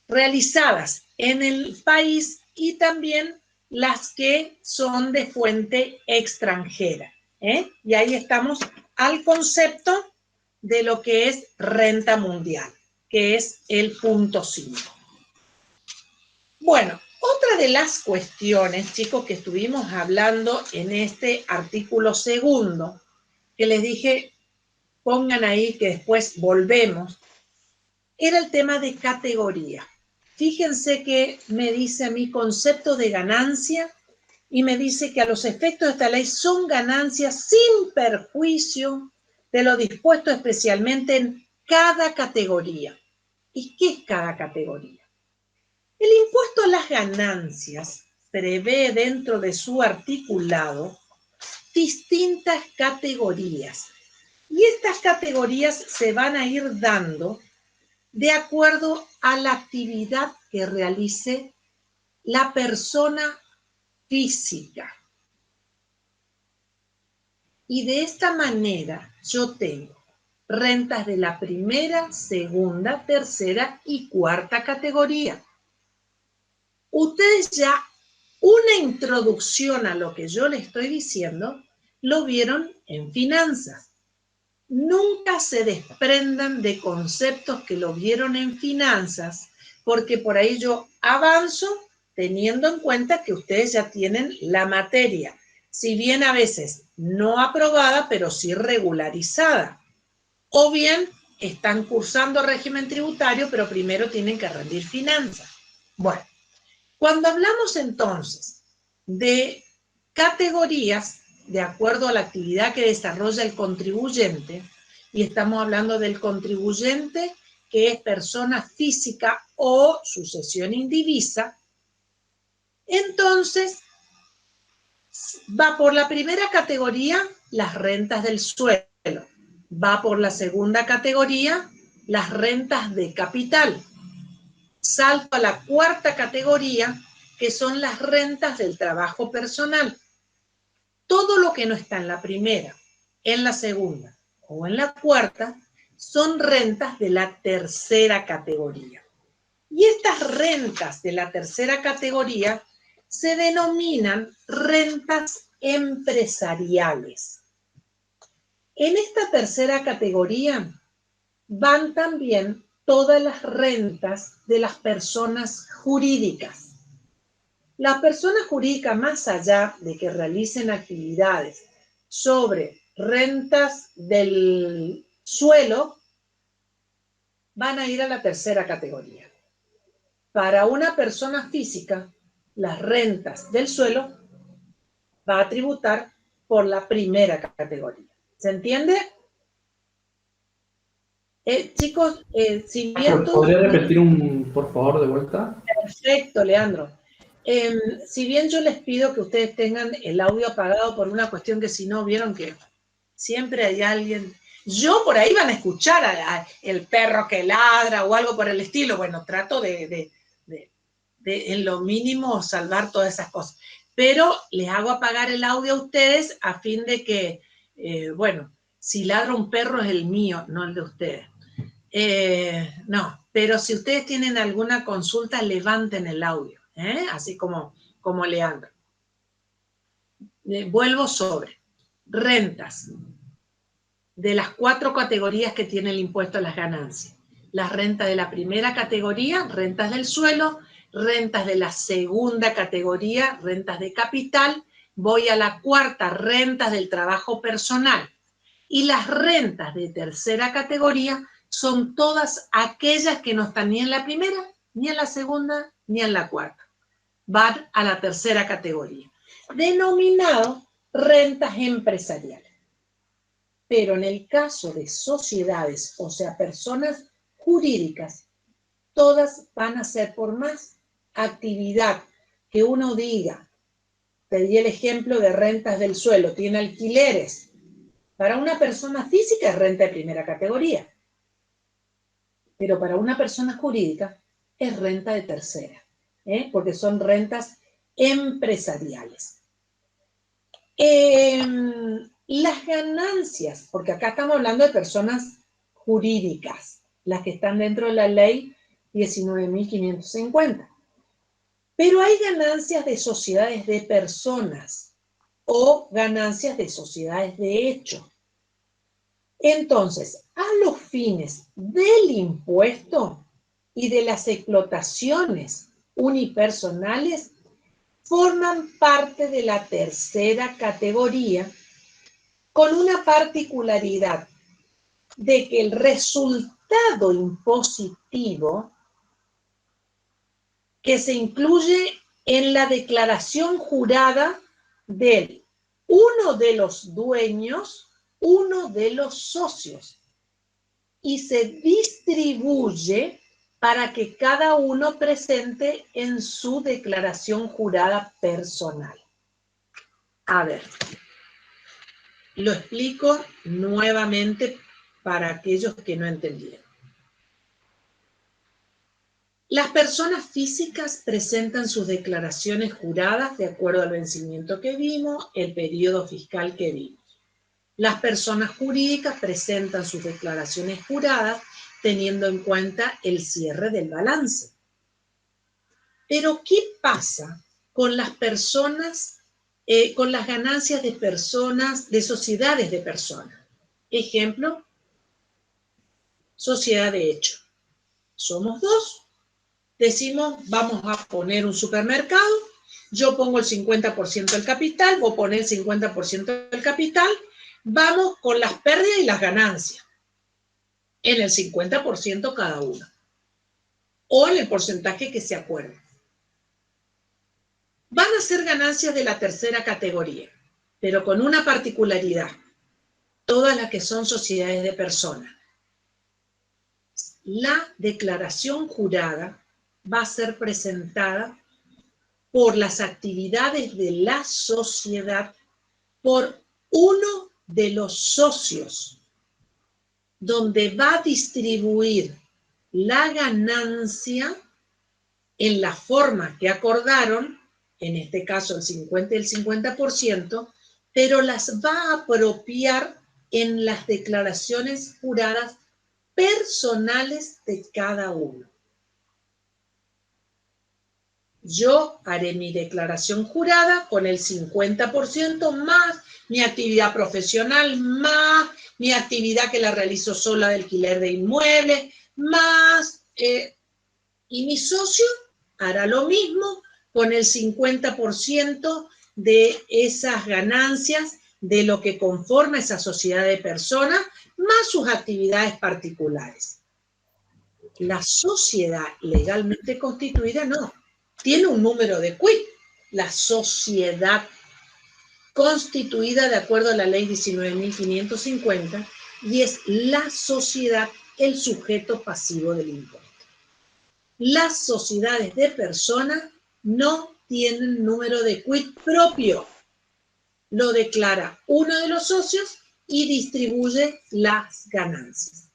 realizadas en el país y también las que son de fuente extranjera. Y ahí estamos al concepto de lo que es renta mundial, que es el punto 5. Bueno, otra de las cuestiones, chicos, que estuvimos hablando en este artículo segundo, que les dije, pongan ahí que después volvemos, era el tema de categoría. Fíjense que me dice a mí concepto de ganancia y me dice que a los efectos de esta ley son ganancias sin perjuicio de lo dispuesto especialmente en cada categoría. ¿Y qué es cada categoría? El impuesto a las ganancias prevé dentro de su articulado distintas categorías. Y estas categorías se van a ir dando de acuerdo a la actividad que realice la persona física. Y de esta manera yo tengo rentas de la primera, segunda, tercera y cuarta categoría. Ustedes ya una introducción a lo que yo les estoy diciendo lo vieron en finanzas. Nunca se desprendan de conceptos que lo vieron en finanzas, porque por ahí yo avanzo teniendo en cuenta que ustedes ya tienen la materia, si bien a veces no aprobada, pero sí regularizada. O bien están cursando régimen tributario, pero primero tienen que rendir finanzas. Bueno, cuando hablamos entonces de categorías, de acuerdo a la actividad que desarrolla el contribuyente, y estamos hablando del contribuyente que es persona física o sucesión indivisa, entonces va por la primera categoría las rentas del suelo, va por la segunda categoría las rentas de capital, salto a la cuarta categoría que son las rentas del trabajo personal. Todo lo que no está en la primera, en la segunda o en la cuarta son rentas de la tercera categoría. Y estas rentas de la tercera categoría se denominan rentas empresariales. En esta tercera categoría van también todas las rentas de las personas jurídicas. Las personas jurídicas, más allá de que realicen actividades sobre rentas del suelo, van a ir a la tercera categoría. Para una persona física, las rentas del suelo va a tributar por la primera categoría. ¿Se entiende? Chicos, si bien... ¿Podría repetir por favor, de vuelta? Perfecto, Leandro. Si bien yo les pido que ustedes tengan el audio apagado por una cuestión que si no, vieron que siempre hay alguien... Yo por ahí van a escuchar a el perro que ladra o algo por el estilo. Bueno, trato de en lo mínimo salvar todas esas cosas. Pero les hago apagar el audio a ustedes a fin de que, bueno, si ladra un perro es el mío, no el de ustedes. No, pero si ustedes tienen alguna consulta, levanten el audio, así como Leandro. Vuelvo sobre rentas de las 4 categorías que tiene el impuesto a las ganancias. Las rentas de la primera categoría, rentas del suelo, rentas de la segunda categoría, rentas de capital, voy a la cuarta, rentas del trabajo personal. Y las rentas de tercera categoría son todas aquellas que no están ni en la primera, ni en la segunda, ni en la cuarta. Van a la tercera categoría, denominado rentas empresariales. Pero en el caso de sociedades, o sea, personas jurídicas, todas van a ser por más actividad que uno diga. Te di el ejemplo de rentas del suelo, tiene alquileres. Para una persona física es renta de primera categoría, pero para una persona jurídica es renta de tercera, porque son rentas empresariales. Las ganancias, porque acá estamos hablando de personas jurídicas, las que están dentro de la ley 19.550. Pero hay ganancias de sociedades de personas o ganancias de sociedades de hecho. Entonces, a los fines del impuesto y de las explotaciones unipersonales, forman parte de la tercera categoría con una particularidad de que el resultado impositivo que se incluye en la declaración jurada de uno de los dueños, uno de los socios, y se distribuye para que cada uno presente en su declaración jurada personal. A ver, lo explico nuevamente para aquellos que no entendieron. Las personas físicas presentan sus declaraciones juradas de acuerdo al vencimiento que vimos, el periodo fiscal que vimos. Las personas jurídicas presentan sus declaraciones juradas teniendo en cuenta el cierre del balance. Pero, ¿qué pasa con las personas, con las ganancias de personas, de sociedades de personas? Ejemplo, sociedad de hecho. Somos dos. Decimos, vamos a poner un supermercado, yo pongo el 50% del capital, vos ponés el 50% del capital, vamos con las pérdidas y las ganancias, en el 50% cada uno, o en el porcentaje que se acuerde. Van a ser ganancias de la tercera categoría, pero con una particularidad, todas las que son sociedades de personas. La declaración jurada va a ser presentada por las actividades de la sociedad por uno de los socios, donde va a distribuir la ganancia en la forma que acordaron, en este caso el 50 y el 50%, pero las va a apropiar en las declaraciones juradas personales de cada uno. Yo haré mi declaración jurada con el 50% más mi actividad profesional, más mi actividad que la realizo sola de alquiler de inmuebles, más, y mi socio hará lo mismo con el 50% de esas ganancias de lo que conforma esa sociedad de personas, más sus actividades particulares. La sociedad legalmente constituida no. Tiene un número de quit, la sociedad constituida de acuerdo a la ley 19.550 y es la sociedad el sujeto pasivo del impuesto. Las sociedades de personas no tienen número de quit propio. Lo declara uno de los socios y distribuye las ganancias.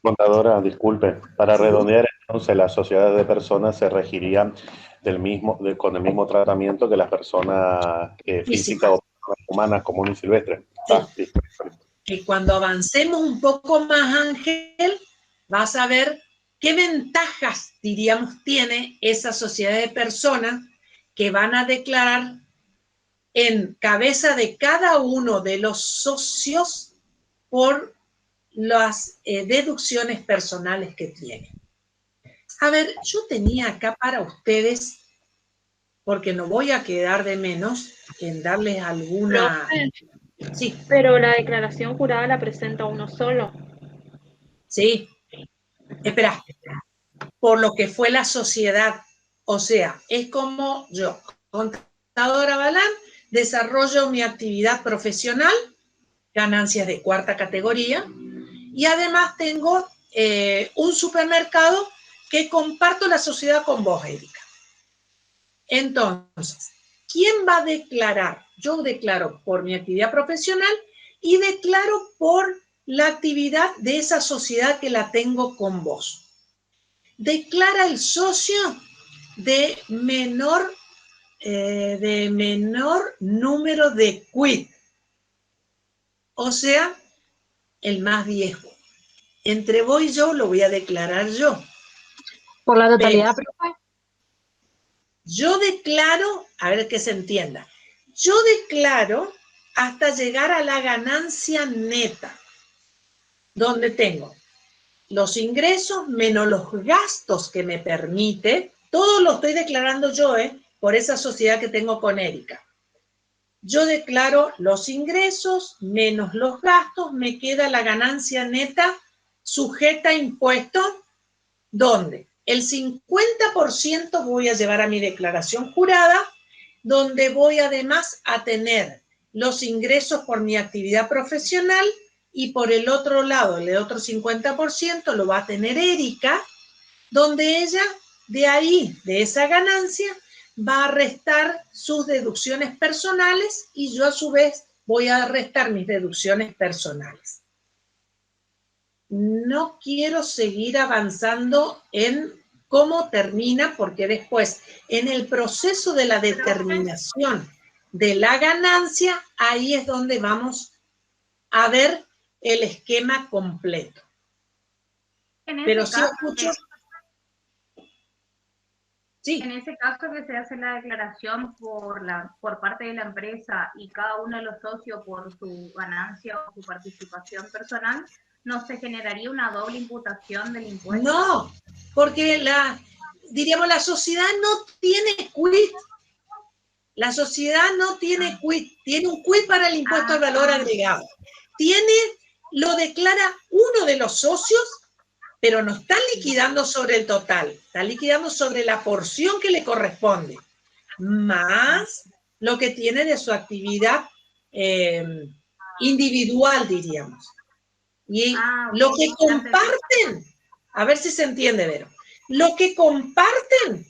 Contadora, disculpe, para redondear entonces las sociedades de personas se regirían con el mismo tratamiento que las personas físicas o humanas comunes y silvestres. Sí. Y cuando avancemos un poco más, Ángel, vas a ver qué ventajas, diríamos, tiene esa sociedad de personas que van a declarar en cabeza de cada uno de los socios por las deducciones personales que tienen. A ver, yo tenía acá para ustedes, porque no voy a quedar de menos en darles alguna... Sí, Pero la declaración jurada la presenta uno solo. sí. Espera, por lo que fue la sociedad. O sea, es como yo, contadora Balán, desarrollo mi actividad profesional, ganancias de cuarta categoría, y además tengo un supermercado que comparto la sociedad con vos, Erika. Entonces, ¿quién va a declarar? Yo declaro por mi actividad profesional y declaro por la actividad de esa sociedad que la tengo con vos. Declara el socio de menor número de quit, o sea, el más viejo. Entre vos y yo lo voy a declarar yo. Por la totalidad, profe. Yo declaro, a ver que se entienda, yo declaro hasta llegar a la ganancia neta, donde tengo los ingresos menos los gastos que me permite, todo lo estoy declarando yo, por esa sociedad que tengo con Erika. Yo declaro los ingresos menos los gastos, me queda la ganancia neta sujeta a impuestos, donde el 50% voy a llevar a mi declaración jurada, donde voy además a tener los ingresos por mi actividad profesional y por el otro lado, el otro 50% lo va a tener Erika, donde ella de ahí, de esa ganancia, va a restar sus deducciones personales y yo a su vez voy a restar mis deducciones personales. No quiero seguir avanzando en cómo termina, porque después, en el proceso de la determinación de la ganancia, ahí es donde vamos a ver el esquema completo. Pero sí escucho... Sí. En ese caso que se hace la declaración por parte de la empresa y cada uno de los socios por su ganancia o su participación personal, ¿no se generaría una doble imputación del impuesto? No, porque diríamos, la sociedad no tiene quit. La sociedad no tiene quit. Tiene un quit para el impuesto al valor agregado. Lo declara uno de los socios, pero no está liquidando sobre el total. Está liquidando sobre la porción que le corresponde, más lo que tiene de su actividad individual, diríamos. Y lo que comparten, a ver si se entiende, Vero, lo que comparten,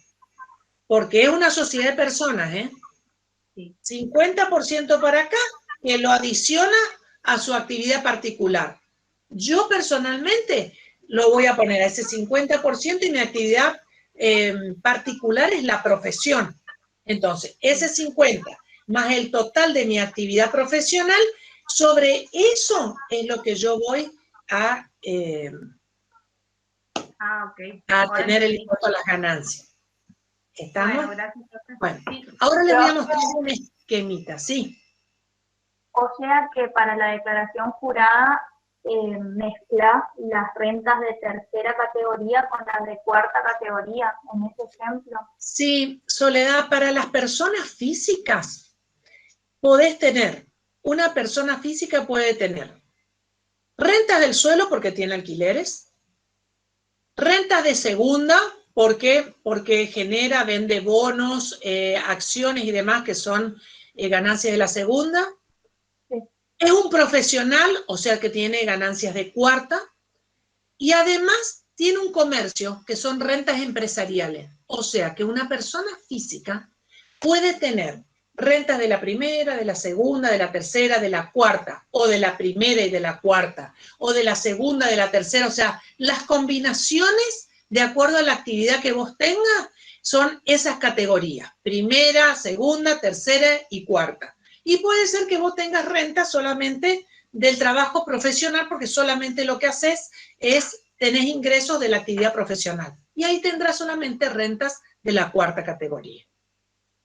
porque es una sociedad de personas, 50% para acá, que lo adiciona a su actividad particular. Yo personalmente lo voy a poner a ese 50% y mi actividad particular es la profesión. Entonces, ese 50 más el total de mi actividad profesional, sobre eso es lo que yo voy a tener el impuesto a las ganancias. ¿Estamos? Bueno, gracias. Bueno, sí. ahora les voy a mostrar un esquemita, ¿sí? O sea que para la declaración jurada mezcla las rentas de tercera categoría con las de cuarta categoría, en ese ejemplo. Sí, Soledad, para las personas físicas podés tener, una persona física puede tener rentas del suelo porque tiene alquileres, rentas de segunda porque genera, vende bonos, acciones y demás que son ganancias de la segunda. Sí. Es un profesional, o sea que tiene ganancias de cuarta, y además tiene un comercio que son rentas empresariales. O sea que una persona física puede tener rentas de la primera, de la segunda, de la tercera, de la cuarta, o de la primera y de la cuarta, o de la segunda, de la tercera. O sea, las combinaciones, de acuerdo a la actividad que vos tengas, son esas categorías. Primera, segunda, tercera y cuarta. Y puede ser que vos tengas renta solamente del trabajo profesional, porque solamente lo que haces es tener ingresos de la actividad profesional. Y ahí tendrás solamente rentas de la cuarta categoría.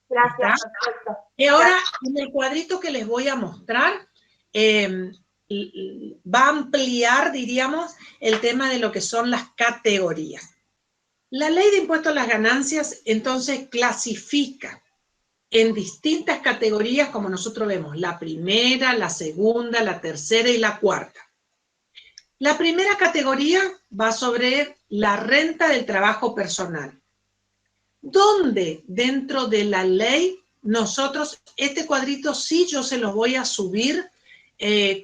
Gracias, perfecto. Y ahora, en el cuadrito que les voy a mostrar, va a ampliar, diríamos, el tema de lo que son las categorías. La ley de impuesto a las ganancias, entonces, clasifica en distintas categorías, como nosotros vemos, la primera, la segunda, la tercera y la cuarta. La primera categoría va sobre la renta del trabajo personal, donde dentro de la ley nosotros, este cuadrito sí yo se los voy a subir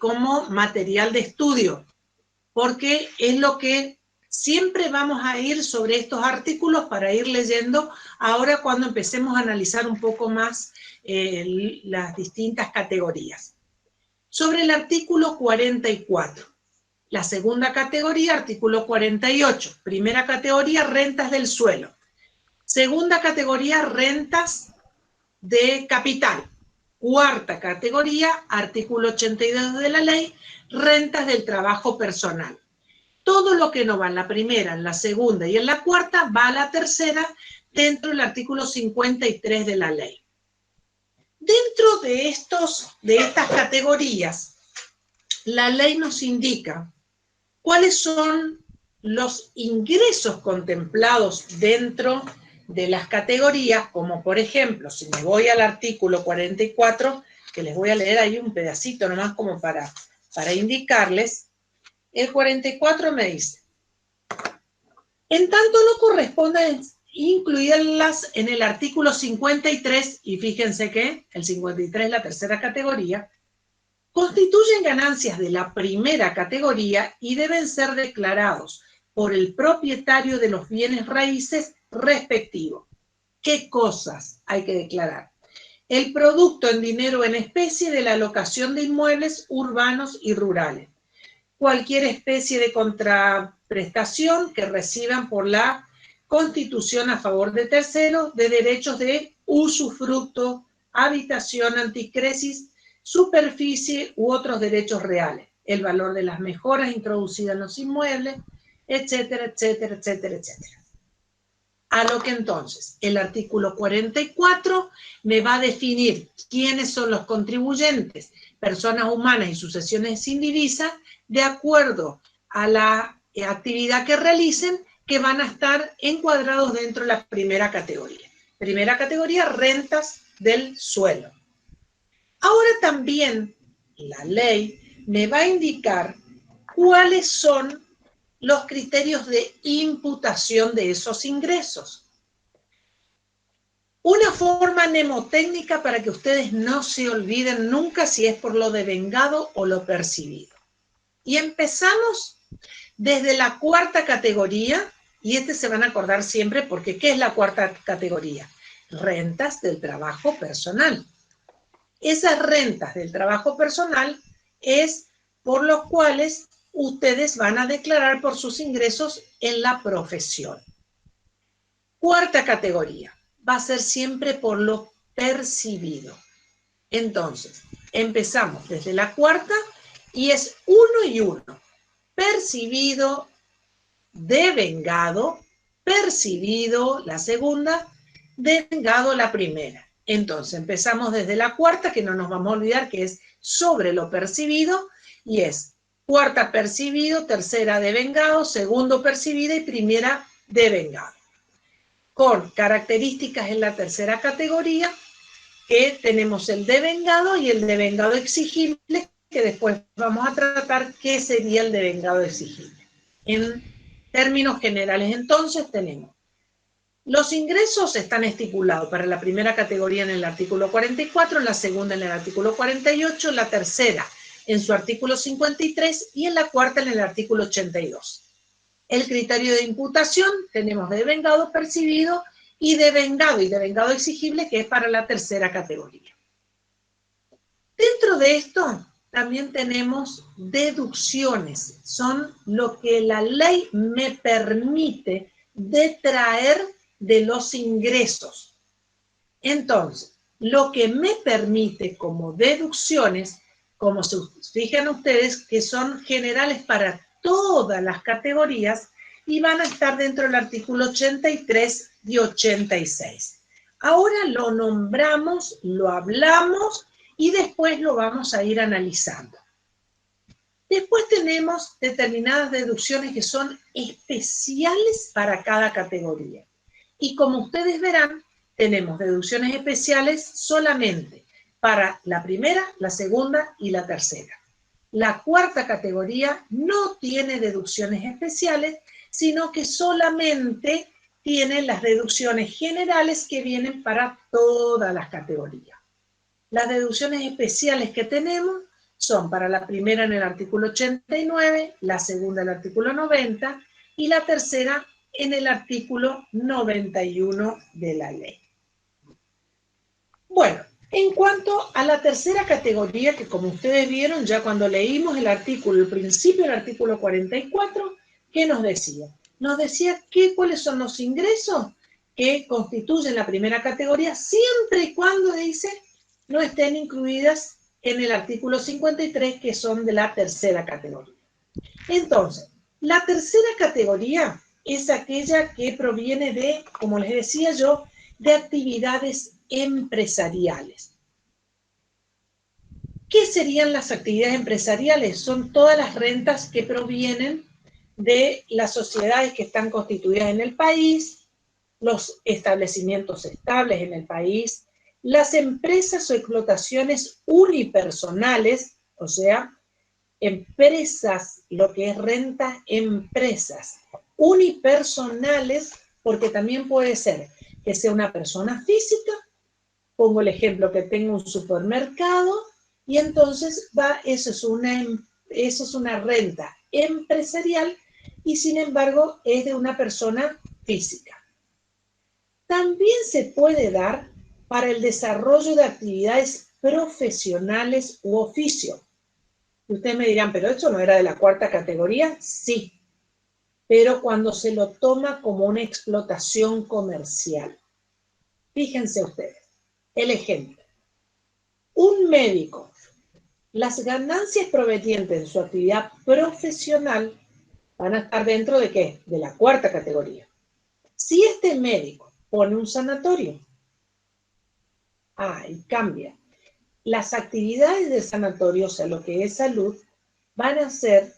como material de estudio, porque es lo que siempre vamos a ir sobre estos artículos para ir leyendo ahora cuando empecemos a analizar un poco más las distintas categorías. Sobre el artículo 44, la segunda categoría, artículo 48. Primera categoría, rentas del suelo. Segunda categoría, rentas de capital. Cuarta categoría, artículo 82 de la ley, rentas del trabajo personal. Todo lo que no va en la primera, en la segunda y en la cuarta va a la tercera dentro del artículo 53 de la ley. Dentro de estas categorías, la ley nos indica cuáles son los ingresos contemplados dentro de las categorías, como por ejemplo, si me voy al artículo 44, que les voy a leer ahí un pedacito nomás como para indicarles. El 44 me dice, en tanto no corresponda incluirlas en el artículo 53, y fíjense que el 53 es la tercera categoría, constituyen ganancias de la primera categoría y deben ser declarados por el propietario de los bienes raíces respectivos. ¿Qué cosas hay que declarar? El producto en dinero en especie de la locación de inmuebles urbanos y rurales. Cualquier especie de contraprestación que reciban por la constitución a favor de terceros de derechos de usufructo, habitación, anticresis, superficie u otros derechos reales, el valor de las mejoras introducidas en los inmuebles, etcétera, etcétera, etcétera, etcétera. A lo que entonces el artículo 44 me va a definir quiénes son los contribuyentes, personas humanas y sucesiones sin divisa, de acuerdo a la actividad que realicen, que van a estar encuadrados dentro de la primera categoría. Primera categoría, rentas del suelo. Ahora también la ley me va a indicar cuáles son los criterios de imputación de esos ingresos. Una forma mnemotécnica para que ustedes no se olviden nunca si es por lo devengado o lo percibido. Y empezamos desde la cuarta categoría, y se van a acordar siempre porque ¿qué es la cuarta categoría? Rentas del trabajo personal. Esas rentas del trabajo personal es por los cuales ustedes van a declarar por sus ingresos en la profesión. Cuarta categoría, va a ser siempre por lo percibido. Entonces, empezamos desde la cuarta y es 1 y 1. Percibido, devengado, percibido la segunda, devengado la primera. Entonces, empezamos desde la cuarta, que no nos vamos a olvidar que es sobre lo percibido, y es cuarta percibido, tercera devengado, segundo percibido y primera devengado. Con características en la tercera categoría, que tenemos el devengado y el devengado exigible, que después vamos a tratar qué sería el devengado exigible. En términos generales, entonces, tenemos los ingresos están estipulados para la primera categoría en el artículo 44, en la segunda en el artículo 48, la tercera en su artículo 53 y en la cuarta en el artículo 82. El criterio de imputación tenemos devengado percibido y devengado exigible, que es para la tercera categoría. Dentro de esto también tenemos deducciones, son lo que la ley me permite detraer de los ingresos. Entonces, lo que me permite como deducciones, como se fijan ustedes, que son generales para todas las categorías y van a estar dentro del artículo 83 y 86. Ahora lo nombramos, lo hablamos y después lo vamos a ir analizando. Después tenemos determinadas deducciones que son especiales para cada categoría. Y como ustedes verán, tenemos deducciones especiales solamente para la primera, la segunda y la tercera. La cuarta categoría no tiene deducciones especiales, sino que solamente tiene las deducciones generales que vienen para todas las categorías. Las deducciones especiales que tenemos son para la primera en el artículo 89, la segunda en el artículo 90 y la tercera en el artículo 91 de la ley. Bueno, en cuanto a la tercera categoría, que como ustedes vieron ya cuando leímos el artículo, el principio del artículo 44, ¿qué nos decía? Nos decía cuáles son los ingresos que constituyen la primera categoría, siempre y cuando, dice, no estén incluidas en el artículo 53, que son de la tercera categoría. Entonces, la tercera categoría es aquella que proviene de, como les decía yo, de actividades empresariales. ¿Qué serían las actividades empresariales? Son todas las rentas que provienen de las sociedades que están constituidas en el país, los establecimientos estables en el país, las empresas o explotaciones unipersonales, o sea, empresas, lo que es renta, empresas unipersonales, porque también puede ser que sea una persona física, pongo el ejemplo que tengo un supermercado, y entonces eso es una renta empresarial, y sin embargo es de una persona física. También se puede dar para el desarrollo de actividades profesionales u oficio. Y ustedes me dirán, ¿pero eso no era de la cuarta categoría? Sí, pero cuando se lo toma como una explotación comercial. Fíjense ustedes, el ejemplo. Un médico, las ganancias provenientes de su actividad profesional van a estar dentro ¿de qué? De la cuarta categoría. Si este médico pone un sanatorio, y cambia. Las actividades del sanatorio, o sea, lo que es salud, van a ser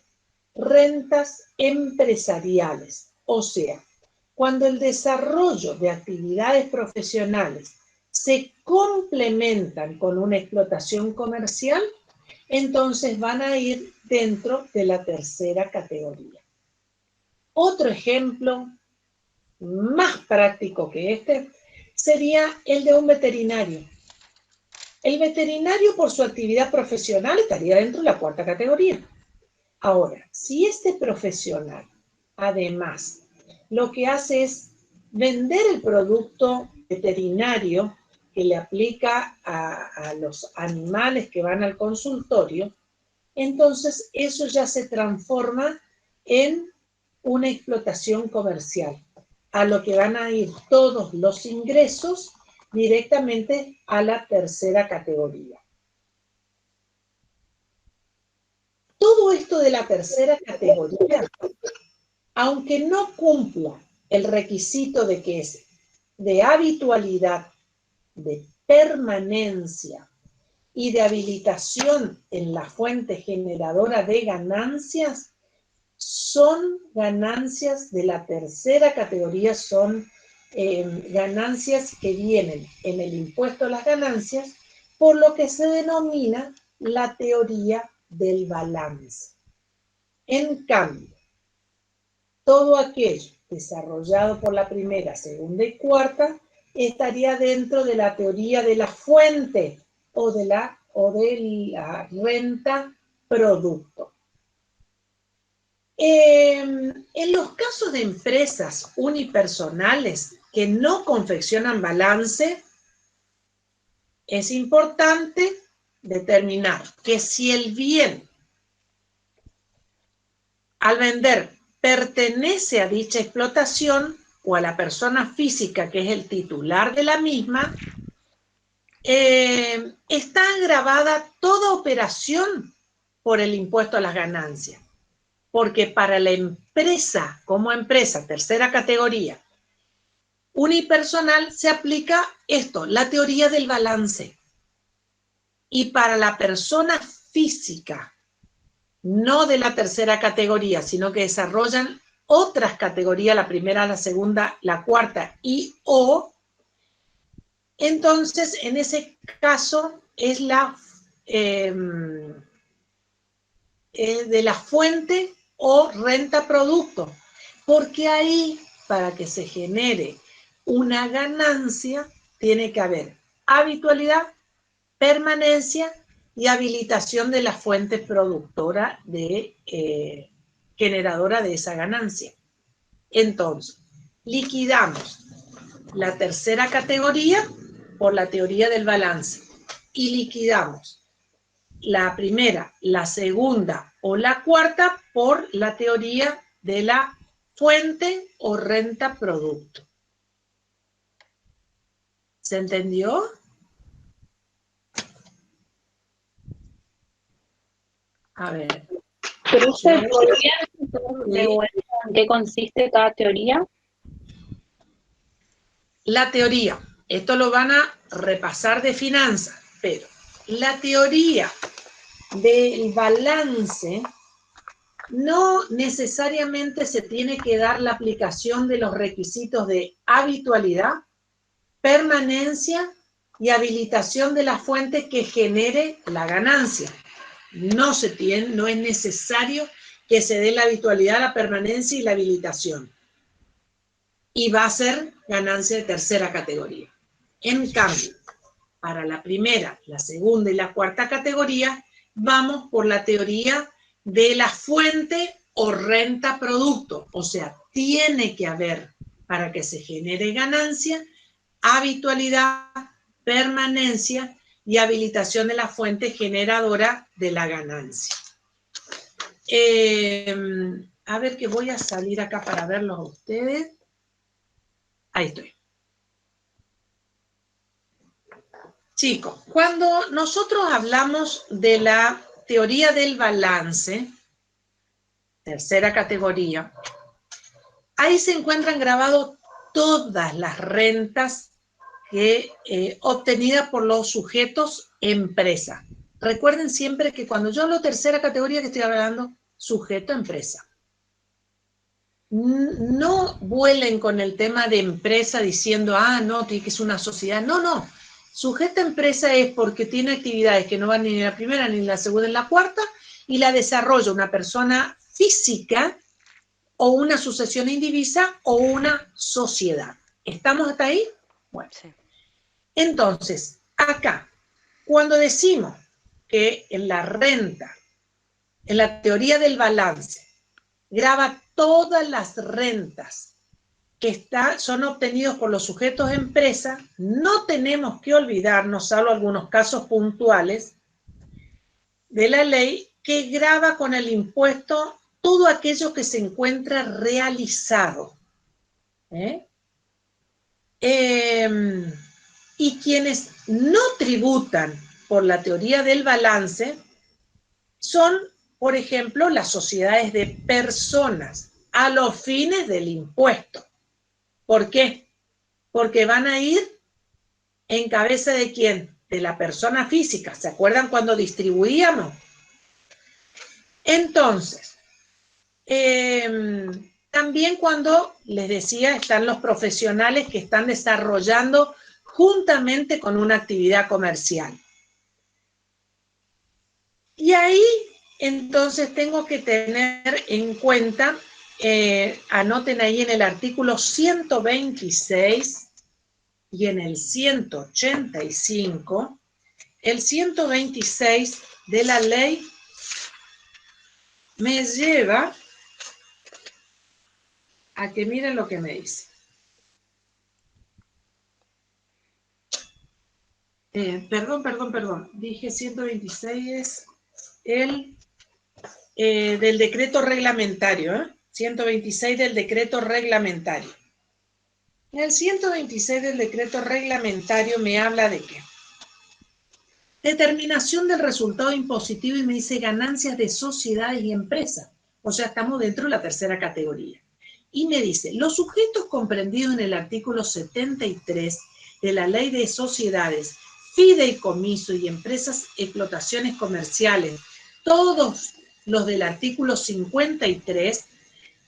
rentas empresariales. O sea, cuando el desarrollo de actividades profesionales se complementan con una explotación comercial, entonces van a ir dentro de la tercera categoría. Otro ejemplo más práctico que este sería el de un veterinario. El veterinario, por su actividad profesional, estaría dentro de la cuarta categoría. Ahora, si este profesional, además, lo que hace es vender el producto veterinario que le aplica a los animales que van al consultorio, entonces eso ya se transforma en una explotación comercial, a lo que van a ir todos los ingresos directamente a la tercera categoría. Todo esto de la tercera categoría, aunque no cumpla el requisito de que es de habitualidad, de permanencia y de habilitación en la fuente generadora de ganancias, son ganancias de la tercera categoría, son ganancias que vienen en el impuesto a las ganancias, por lo que se denomina la teoría del balance. En cambio, todo aquello desarrollado por la primera, segunda y cuarta estaría dentro de la teoría de la fuente o de la renta producto. En los casos de empresas unipersonales que no confeccionan balance, es importante determinar que si el bien al vender pertenece a dicha explotación o a la persona física que es el titular de la misma, está agravada toda operación por el impuesto a las ganancias. Porque para la empresa, como empresa, tercera categoría, unipersonal, se aplica esto, la teoría del balance. Y para la persona física, no de la tercera categoría, sino que desarrollan otras categorías, la primera, la segunda, la cuarta y o Entonces, en ese caso, es de la fuente o renta producto, porque ahí, para que se genere una ganancia, tiene que haber habitualidad, permanencia y habilitación de la fuente productora generadora de esa ganancia. Entonces, liquidamos la tercera categoría por la teoría del balance y liquidamos la primera, la segunda o la cuarta por la teoría de la fuente o renta producto. ¿Se entendió? A ver. Pero ¿se podría explicar de vuelta en qué consiste cada teoría? La teoría, esto lo van a repasar de finanzas, pero la teoría del balance no necesariamente se tiene que dar la aplicación de los requisitos de habitualidad, permanencia y habilitación de la fuente que genere la ganancia. No es necesario que se dé la habitualidad, la permanencia y la habilitación. Y va a ser ganancia de tercera categoría. En cambio, para la primera, la segunda y la cuarta categoría, vamos por la teoría de la fuente o renta producto. O sea, tiene que haber, para que se genere ganancia, habitualidad, permanencia y habilitación de la fuente generadora de la ganancia. A ver, que voy a salir acá para verlos a ustedes. Ahí estoy. Chicos, cuando nosotros hablamos de la teoría del balance, tercera categoría, ahí se encuentran grabadas todas las rentas obtenidas por los sujetos empresa. Recuerden siempre que cuando yo hablo tercera categoría, que estoy hablando sujeto empresa. No vuelen con el tema de empresa diciendo, no, tiene que ser una sociedad. No, no. Sujeto empresa es porque tiene actividades que no van ni en la primera, ni en la segunda, ni en la cuarta, y la desarrolla una persona física o una sucesión indivisa o una sociedad. ¿Estamos hasta ahí? Bueno. Sí. Entonces, acá, cuando decimos que en la renta, en la teoría del balance, graba todas las rentas que son obtenidos por los sujetos empresa, no tenemos que olvidarnos, salvo algunos casos puntuales, de la ley que grava con el impuesto todo aquello que se encuentra realizado. Y quienes no tributan por la teoría del balance son, por ejemplo, las sociedades de personas a los fines del impuesto. ¿Por qué? Porque van a ir en cabeza de ¿quién? De la persona física. ¿Se acuerdan cuando distribuíamos? Entonces, también cuando les decía, están los profesionales que están desarrollando juntamente con una actividad comercial. Y ahí, entonces, tengo que tener en cuenta, anoten ahí en el artículo 126 y en el 185, el 126 de la ley me lleva a que miren lo que me dice. Perdón. Dije 126 es el del decreto reglamentario, 126 del decreto reglamentario. En el 126 del decreto reglamentario me habla de qué. Determinación del resultado impositivo y me dice ganancias de sociedades y empresas. O sea, estamos dentro de la tercera categoría. Y me dice, los sujetos comprendidos en el artículo 73 de la Ley de Sociedades, Fideicomiso y Empresas Explotaciones Comerciales, todos los del artículo 53,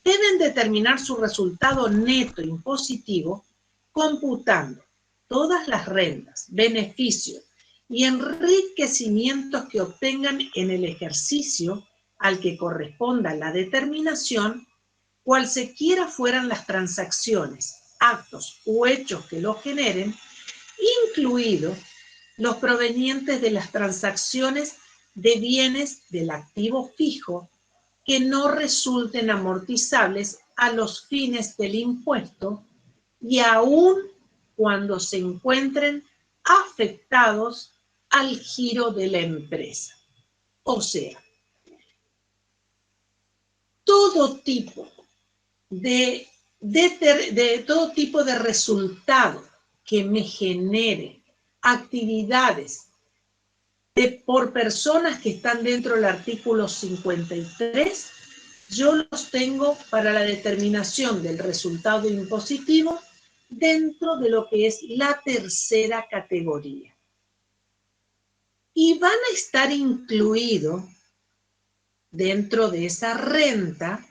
deben determinar su resultado neto impositivo computando todas las rentas, beneficios y enriquecimientos que obtengan en el ejercicio al que corresponda la determinación, cualesquiera fueran las transacciones, actos u hechos que lo generen, incluidos los provenientes de las transacciones de bienes del activo fijo que no resulten amortizables a los fines del impuesto y aun cuando se encuentren afectados al giro de la empresa. O sea, todo tipo de resultado que me genere actividades por personas que están dentro del artículo 53, yo los tengo para la determinación del resultado impositivo dentro de lo que es la tercera categoría. Y van a estar incluidos dentro de esa renta,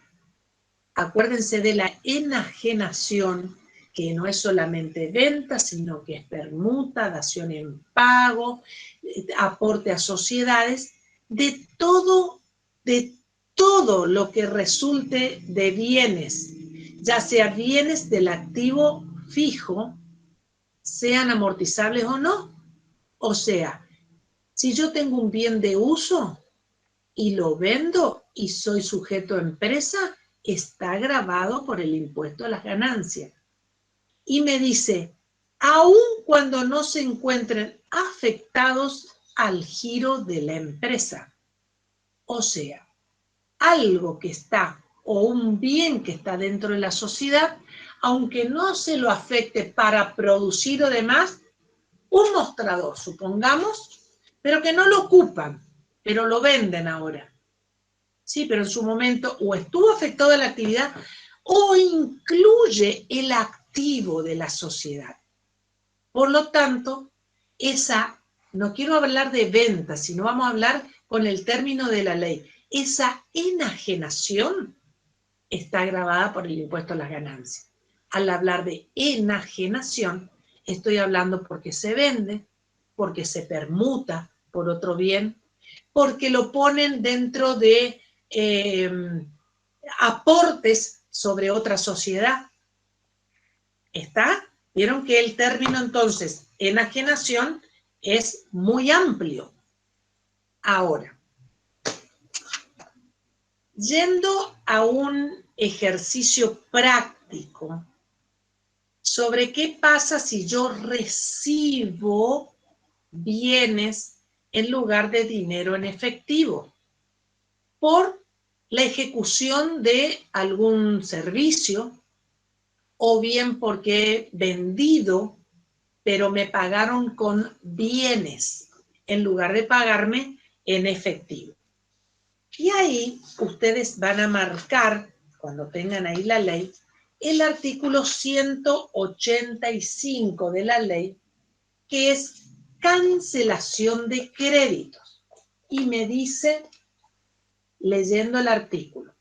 acuérdense de la enajenación, que no es solamente venta, sino que es permuta, dación en pago, aporte a sociedades, de todo lo que resulte de bienes, ya sea bienes del activo fijo, sean amortizables o no. O sea, si yo tengo un bien de uso y lo vendo y soy sujeto a empresa, está gravado por el impuesto a las ganancias. Y me dice, aun cuando no se encuentren afectados al giro de la empresa. O sea, algo que está, o un bien que está dentro de la sociedad, aunque no se lo afecte para producir o demás, un mostrador, supongamos, pero que no lo ocupan, pero lo venden ahora. Sí, pero en su momento o estuvo afectado a la actividad o incluye el activo de la sociedad. Por lo tanto, no quiero hablar de venta, sino vamos a hablar con el término de la ley. Esa enajenación está gravada por el impuesto a las ganancias. Al hablar de enajenación, estoy hablando porque se vende, porque se permuta por otro bien, porque lo ponen dentro de aportes sobre otra sociedad. ¿Está? Vieron que el término entonces enajenación es muy amplio. Ahora, yendo a un ejercicio práctico sobre qué pasa si yo recibo bienes en lugar de dinero en efectivo por la ejecución de algún servicio o bien porque he vendido, pero me pagaron con bienes en lugar de pagarme en efectivo. Y ahí ustedes van a marcar, cuando tengan ahí la ley, el artículo 185 de la ley, que es cancelación de créditos. Y me dice, leyendo el artículo,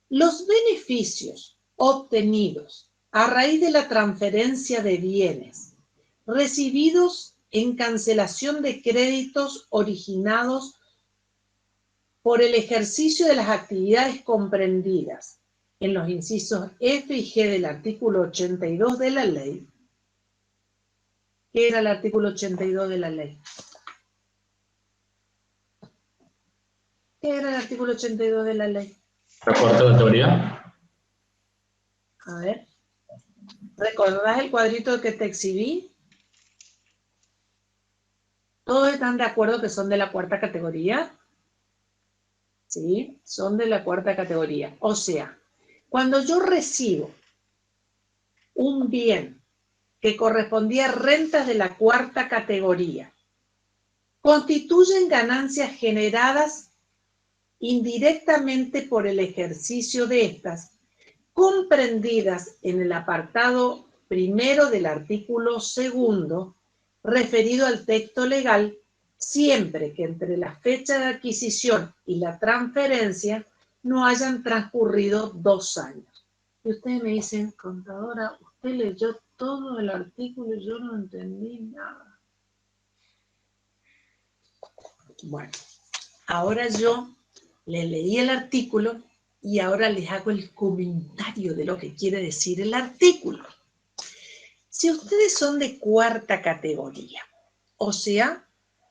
los beneficios obtenidos a raíz de la transferencia de bienes recibidos en cancelación de créditos originados por el ejercicio de las actividades comprendidas en los incisos F y G del artículo 82 de la ley. ¿Qué era el artículo 82 de la ley? ¿Qué era el artículo 82 de la ley? La cuarta categoría. A ver. ¿Recordás el cuadrito que te exhibí? ¿Todos están de acuerdo que son de la cuarta categoría? Sí, son de la cuarta categoría. O sea, cuando yo recibo un bien que correspondía a rentas de la cuarta categoría, constituyen ganancias generadas indirectamente por el ejercicio de estas, comprendidas en el apartado primero del artículo 2, referido al texto legal, siempre que entre la fecha de adquisición y la transferencia no hayan transcurrido 2 años. Y ustedes me dicen, contadora, usted leyó todo el artículo y yo no entendí nada. Bueno, ahora yo les leí el artículo y ahora les hago el comentario de lo que quiere decir el artículo. Si ustedes son de 4ª categoría, o sea,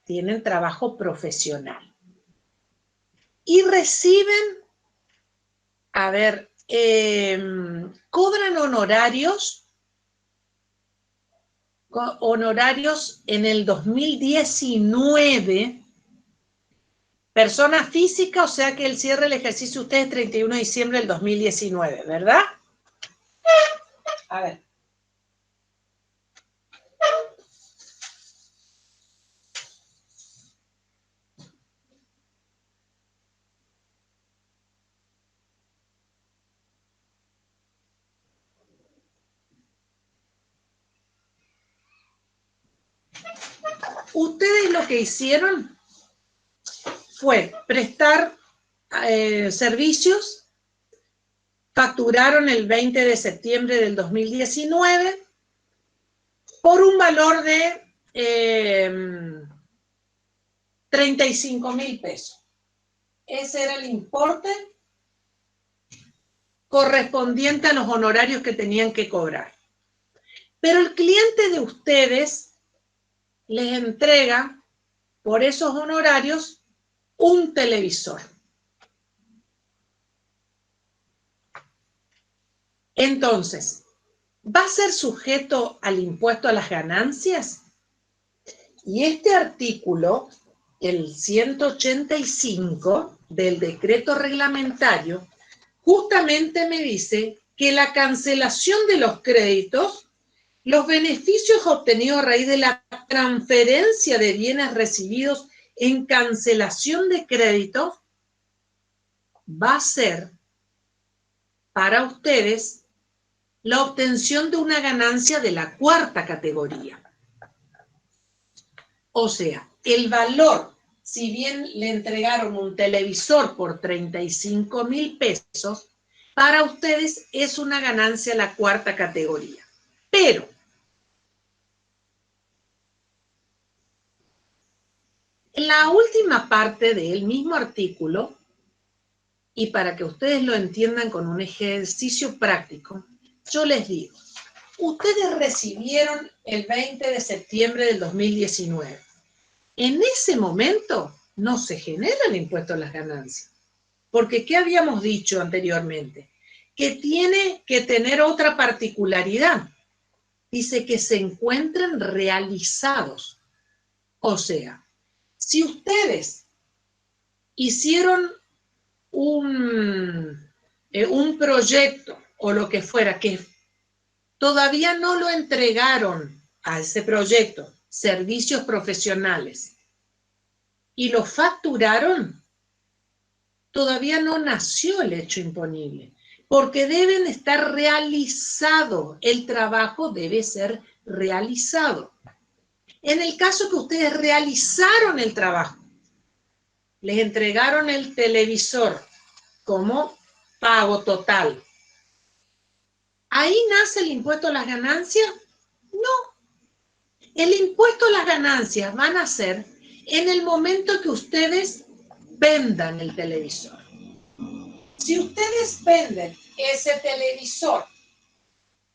tienen trabajo profesional y reciben, a ver, cobran honorarios en el 2019, persona física, o sea que el cierre del ejercicio usted es 31 de diciembre del 2019, ¿verdad? A ver. Ustedes lo que hicieron fue prestar servicios, facturaron el 20 de septiembre del 2019 por un valor de 35.000 pesos. Ese era el importe correspondiente a los honorarios que tenían que cobrar. Pero el cliente de ustedes les entrega por esos honorarios un televisor. Entonces, ¿va a ser sujeto al impuesto a las ganancias? Y este artículo, el 185 del decreto reglamentario, justamente me dice que la cancelación de los créditos, los beneficios obtenidos a raíz de la transferencia de bienes recibidos en cancelación de crédito, va a ser para ustedes la obtención de una ganancia de la 4ª categoría. O sea, el valor, si bien le entregaron un televisor por 35.000 pesos, para ustedes es una ganancia de la 4ª categoría. Pero en la última parte del mismo artículo, y para que ustedes lo entiendan con un ejercicio práctico, yo les digo, ustedes recibieron el 20 de septiembre del 2019. En ese momento no se genera el impuesto a las ganancias. Porque, ¿qué habíamos dicho anteriormente? Que tiene que tener otra particularidad. Dice que se encuentren realizados. O sea, si ustedes hicieron un proyecto o lo que fuera, que todavía no lo entregaron a ese proyecto, servicios profesionales, y lo facturaron, todavía no nació el hecho imponible, porque deben estar realizado, el trabajo debe ser realizado. En el caso que ustedes realizaron el trabajo, les entregaron el televisor como pago total, ¿ahí nace el impuesto a las ganancias? No. El impuesto a las ganancias van a ser en el momento que ustedes vendan el televisor. Si ustedes venden ese televisor,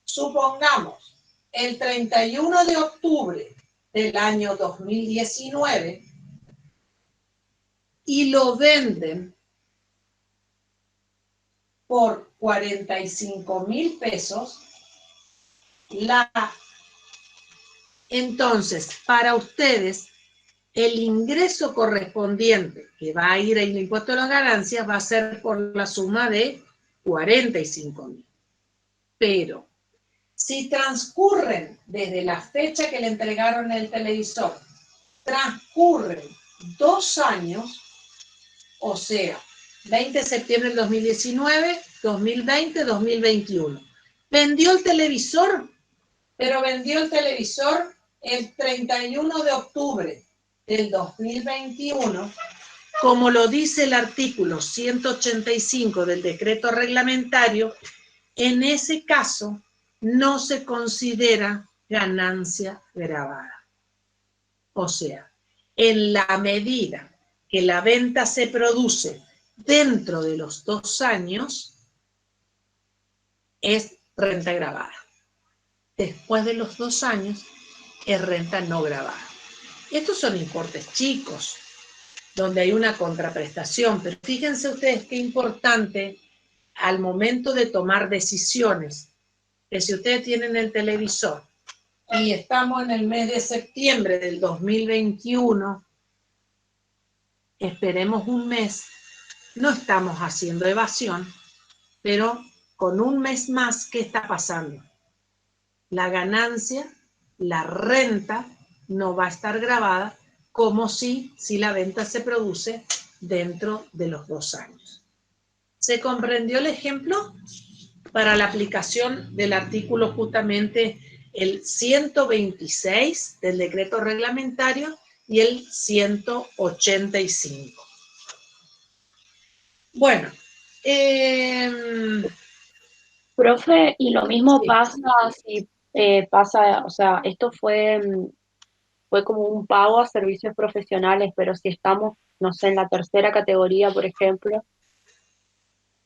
supongamos, el 31 de octubre del año 2019, y lo venden por 45.000 pesos, entonces, para ustedes, el ingreso correspondiente que va a ir al impuesto a las ganancias va a ser por la suma de 45.000. Pero, si transcurren desde la fecha que le entregaron el televisor, transcurren 2 años, o sea, 20 de septiembre del 2019, 2020, 2021. Vendió el televisor, pero vendió el televisor el 31 de octubre del 2021, como lo dice el artículo 185 del decreto reglamentario. En ese caso, no se considera ganancia gravada. O sea, en la medida que la venta se produce dentro de los 2 años, es renta gravada. Después de los 2 años, es renta no gravada. Estos son importes chicos, donde hay una contraprestación, pero fíjense ustedes qué importante al momento de tomar decisiones, que si ustedes tienen el televisor y estamos en el mes de septiembre del 2021, esperemos un mes, no estamos haciendo evasión, pero con un mes más, ¿qué está pasando? La ganancia, la renta, no va a estar gravada como si la venta se produce dentro de los 2 años. ¿Se comprendió el ejemplo? Para la aplicación del artículo justamente el 126 del decreto reglamentario y el 185. Bueno. Profe, y lo mismo Sí. pasa si o sea, esto fue como un pago a servicios profesionales, pero si estamos, no sé, en la tercera categoría, por ejemplo,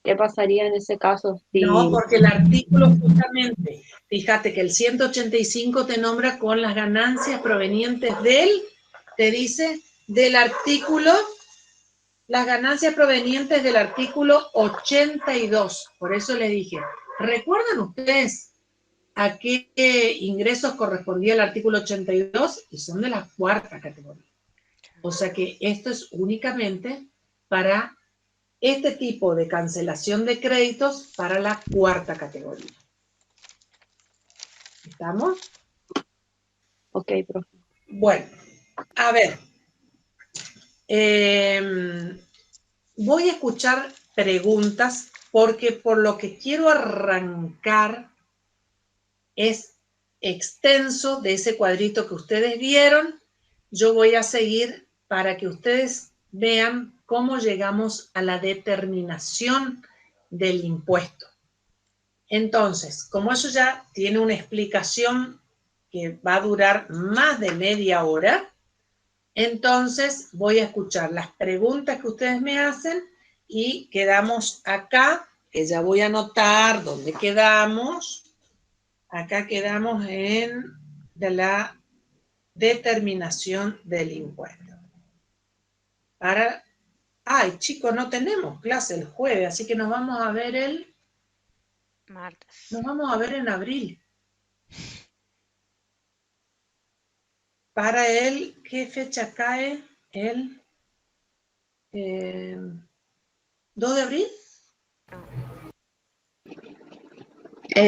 ¿qué pasaría en ese caso? No, porque el artículo justamente, fíjate que el 185 te nombra con las ganancias provenientes te dice, del artículo, las ganancias provenientes del artículo 82. Por eso les dije, ¿recuerdan ustedes a qué ingresos correspondía el artículo 82? Y son de la 4ª categoría. O sea que esto es únicamente para este tipo de cancelación de créditos para la 4ª categoría. ¿Estamos? Ok, profe. Bueno, a ver. Voy a escuchar preguntas porque por lo que quiero arrancar es extenso de ese cuadrito que ustedes vieron. Yo voy a seguir para que ustedes vean cómo llegamos a la determinación del impuesto. Entonces, como eso ya tiene una explicación que va a durar más de media hora, entonces voy a escuchar las preguntas que ustedes me hacen y quedamos acá, que ya voy a anotar dónde quedamos. Acá quedamos en la determinación del impuesto. Ay, chicos, no tenemos clase el jueves, así que nos vamos a ver martes. Nos vamos a ver en abril. Para ¿qué fecha cae? El 2 de abril.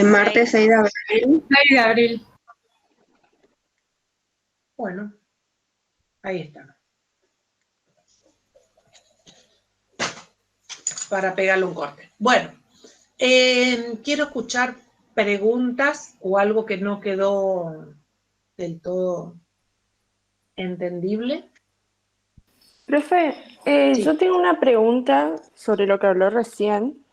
Martes 6 de abril. 6 de abril. Bueno, ahí está. Para pegarle un corte. Bueno, quiero escuchar preguntas o algo que no quedó del todo entendible. Profe, Sí. yo tengo una pregunta sobre lo que habló recién.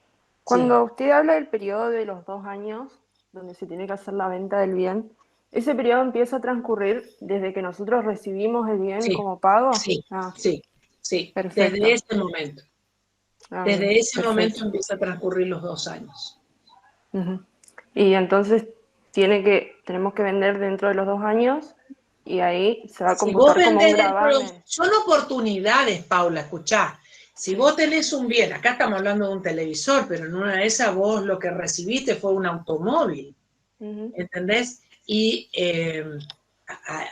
Cuando Sí. usted habla del periodo de los 2 años, donde se tiene que hacer la venta del bien, ¿ese periodo empieza a transcurrir desde que nosotros recibimos el bien Sí. como pago? Sí, sí, perfecto. desde ese momento. Desde Bien, ese momento empieza a transcurrir los 2 años. Uh-huh. Y entonces tenemos que vender dentro de los 2 años y ahí se va a computar como un gravamen. Son oportunidades, Paula, escuchá. Si vos tenés un bien, acá estamos hablando de un televisor, pero en una de esas vos lo que recibiste fue un automóvil, ¿entendés? Y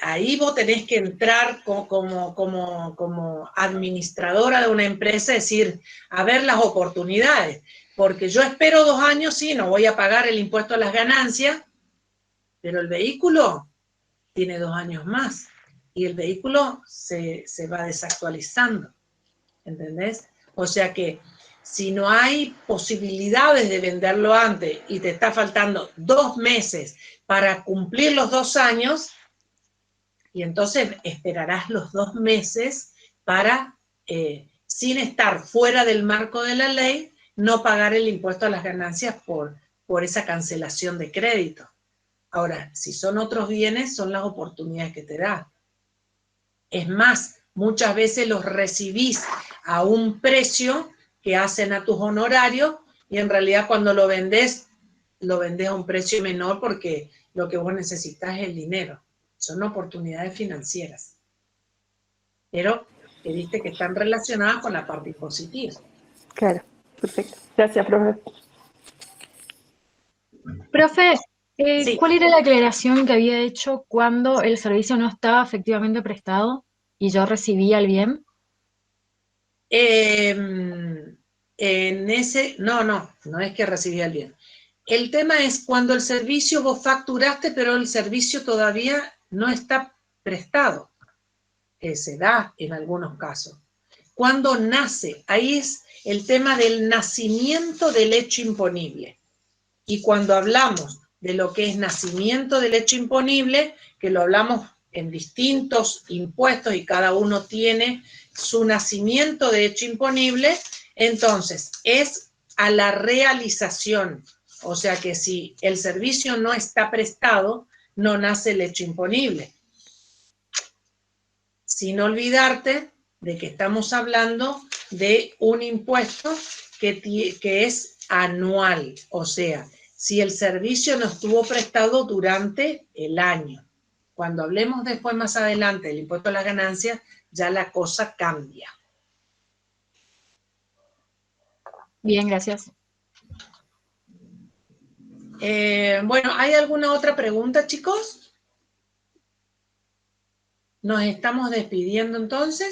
ahí vos tenés que entrar como administradora de una empresa, decir, a ver las oportunidades, porque yo espero 2 años, sí, no voy a pagar el impuesto a las ganancias, pero el vehículo tiene 2 años más y el vehículo se va desactualizando, ¿entendés? O sea que si no hay posibilidades de venderlo antes y te está faltando 2 meses para cumplir los 2 años, y entonces esperarás los 2 meses para, sin estar fuera del marco de la ley, no pagar el impuesto a las ganancias por por esa cancelación de crédito. Ahora, si son otros bienes, son las oportunidades que te da. Es más, muchas veces los recibís a un precio que hacen a tus honorarios y en realidad cuando lo vendés a un precio menor porque lo que vos necesitas es el dinero. Son oportunidades financieras. Pero que viste que están relacionadas con la parte impositiva. Claro, perfecto. Gracias, profe. Profe, Sí. ¿cuál era la aclaración que había hecho cuando el servicio no estaba efectivamente prestado y yo recibía el bien? No es que recibía el bien. El tema es cuando el servicio vos facturaste, pero el servicio todavía no está prestado. Se da en algunos casos. Cuando nace, ahí es el tema del nacimiento del hecho imponible. Y cuando hablamos de lo que es nacimiento del hecho imponible, que lo hablamos en distintos impuestos y cada uno tiene su nacimiento de hecho imponible, entonces es a la realización. O sea que si el servicio no está prestado, no nace el hecho imponible. Sin olvidarte de que estamos hablando de un impuesto que es anual, o sea, si el servicio no estuvo prestado durante el año. Cuando hablemos después más adelante del impuesto a las ganancias, ya la cosa cambia. Bien, gracias. Bueno, ¿hay alguna otra pregunta, chicos? Nos estamos despidiendo entonces.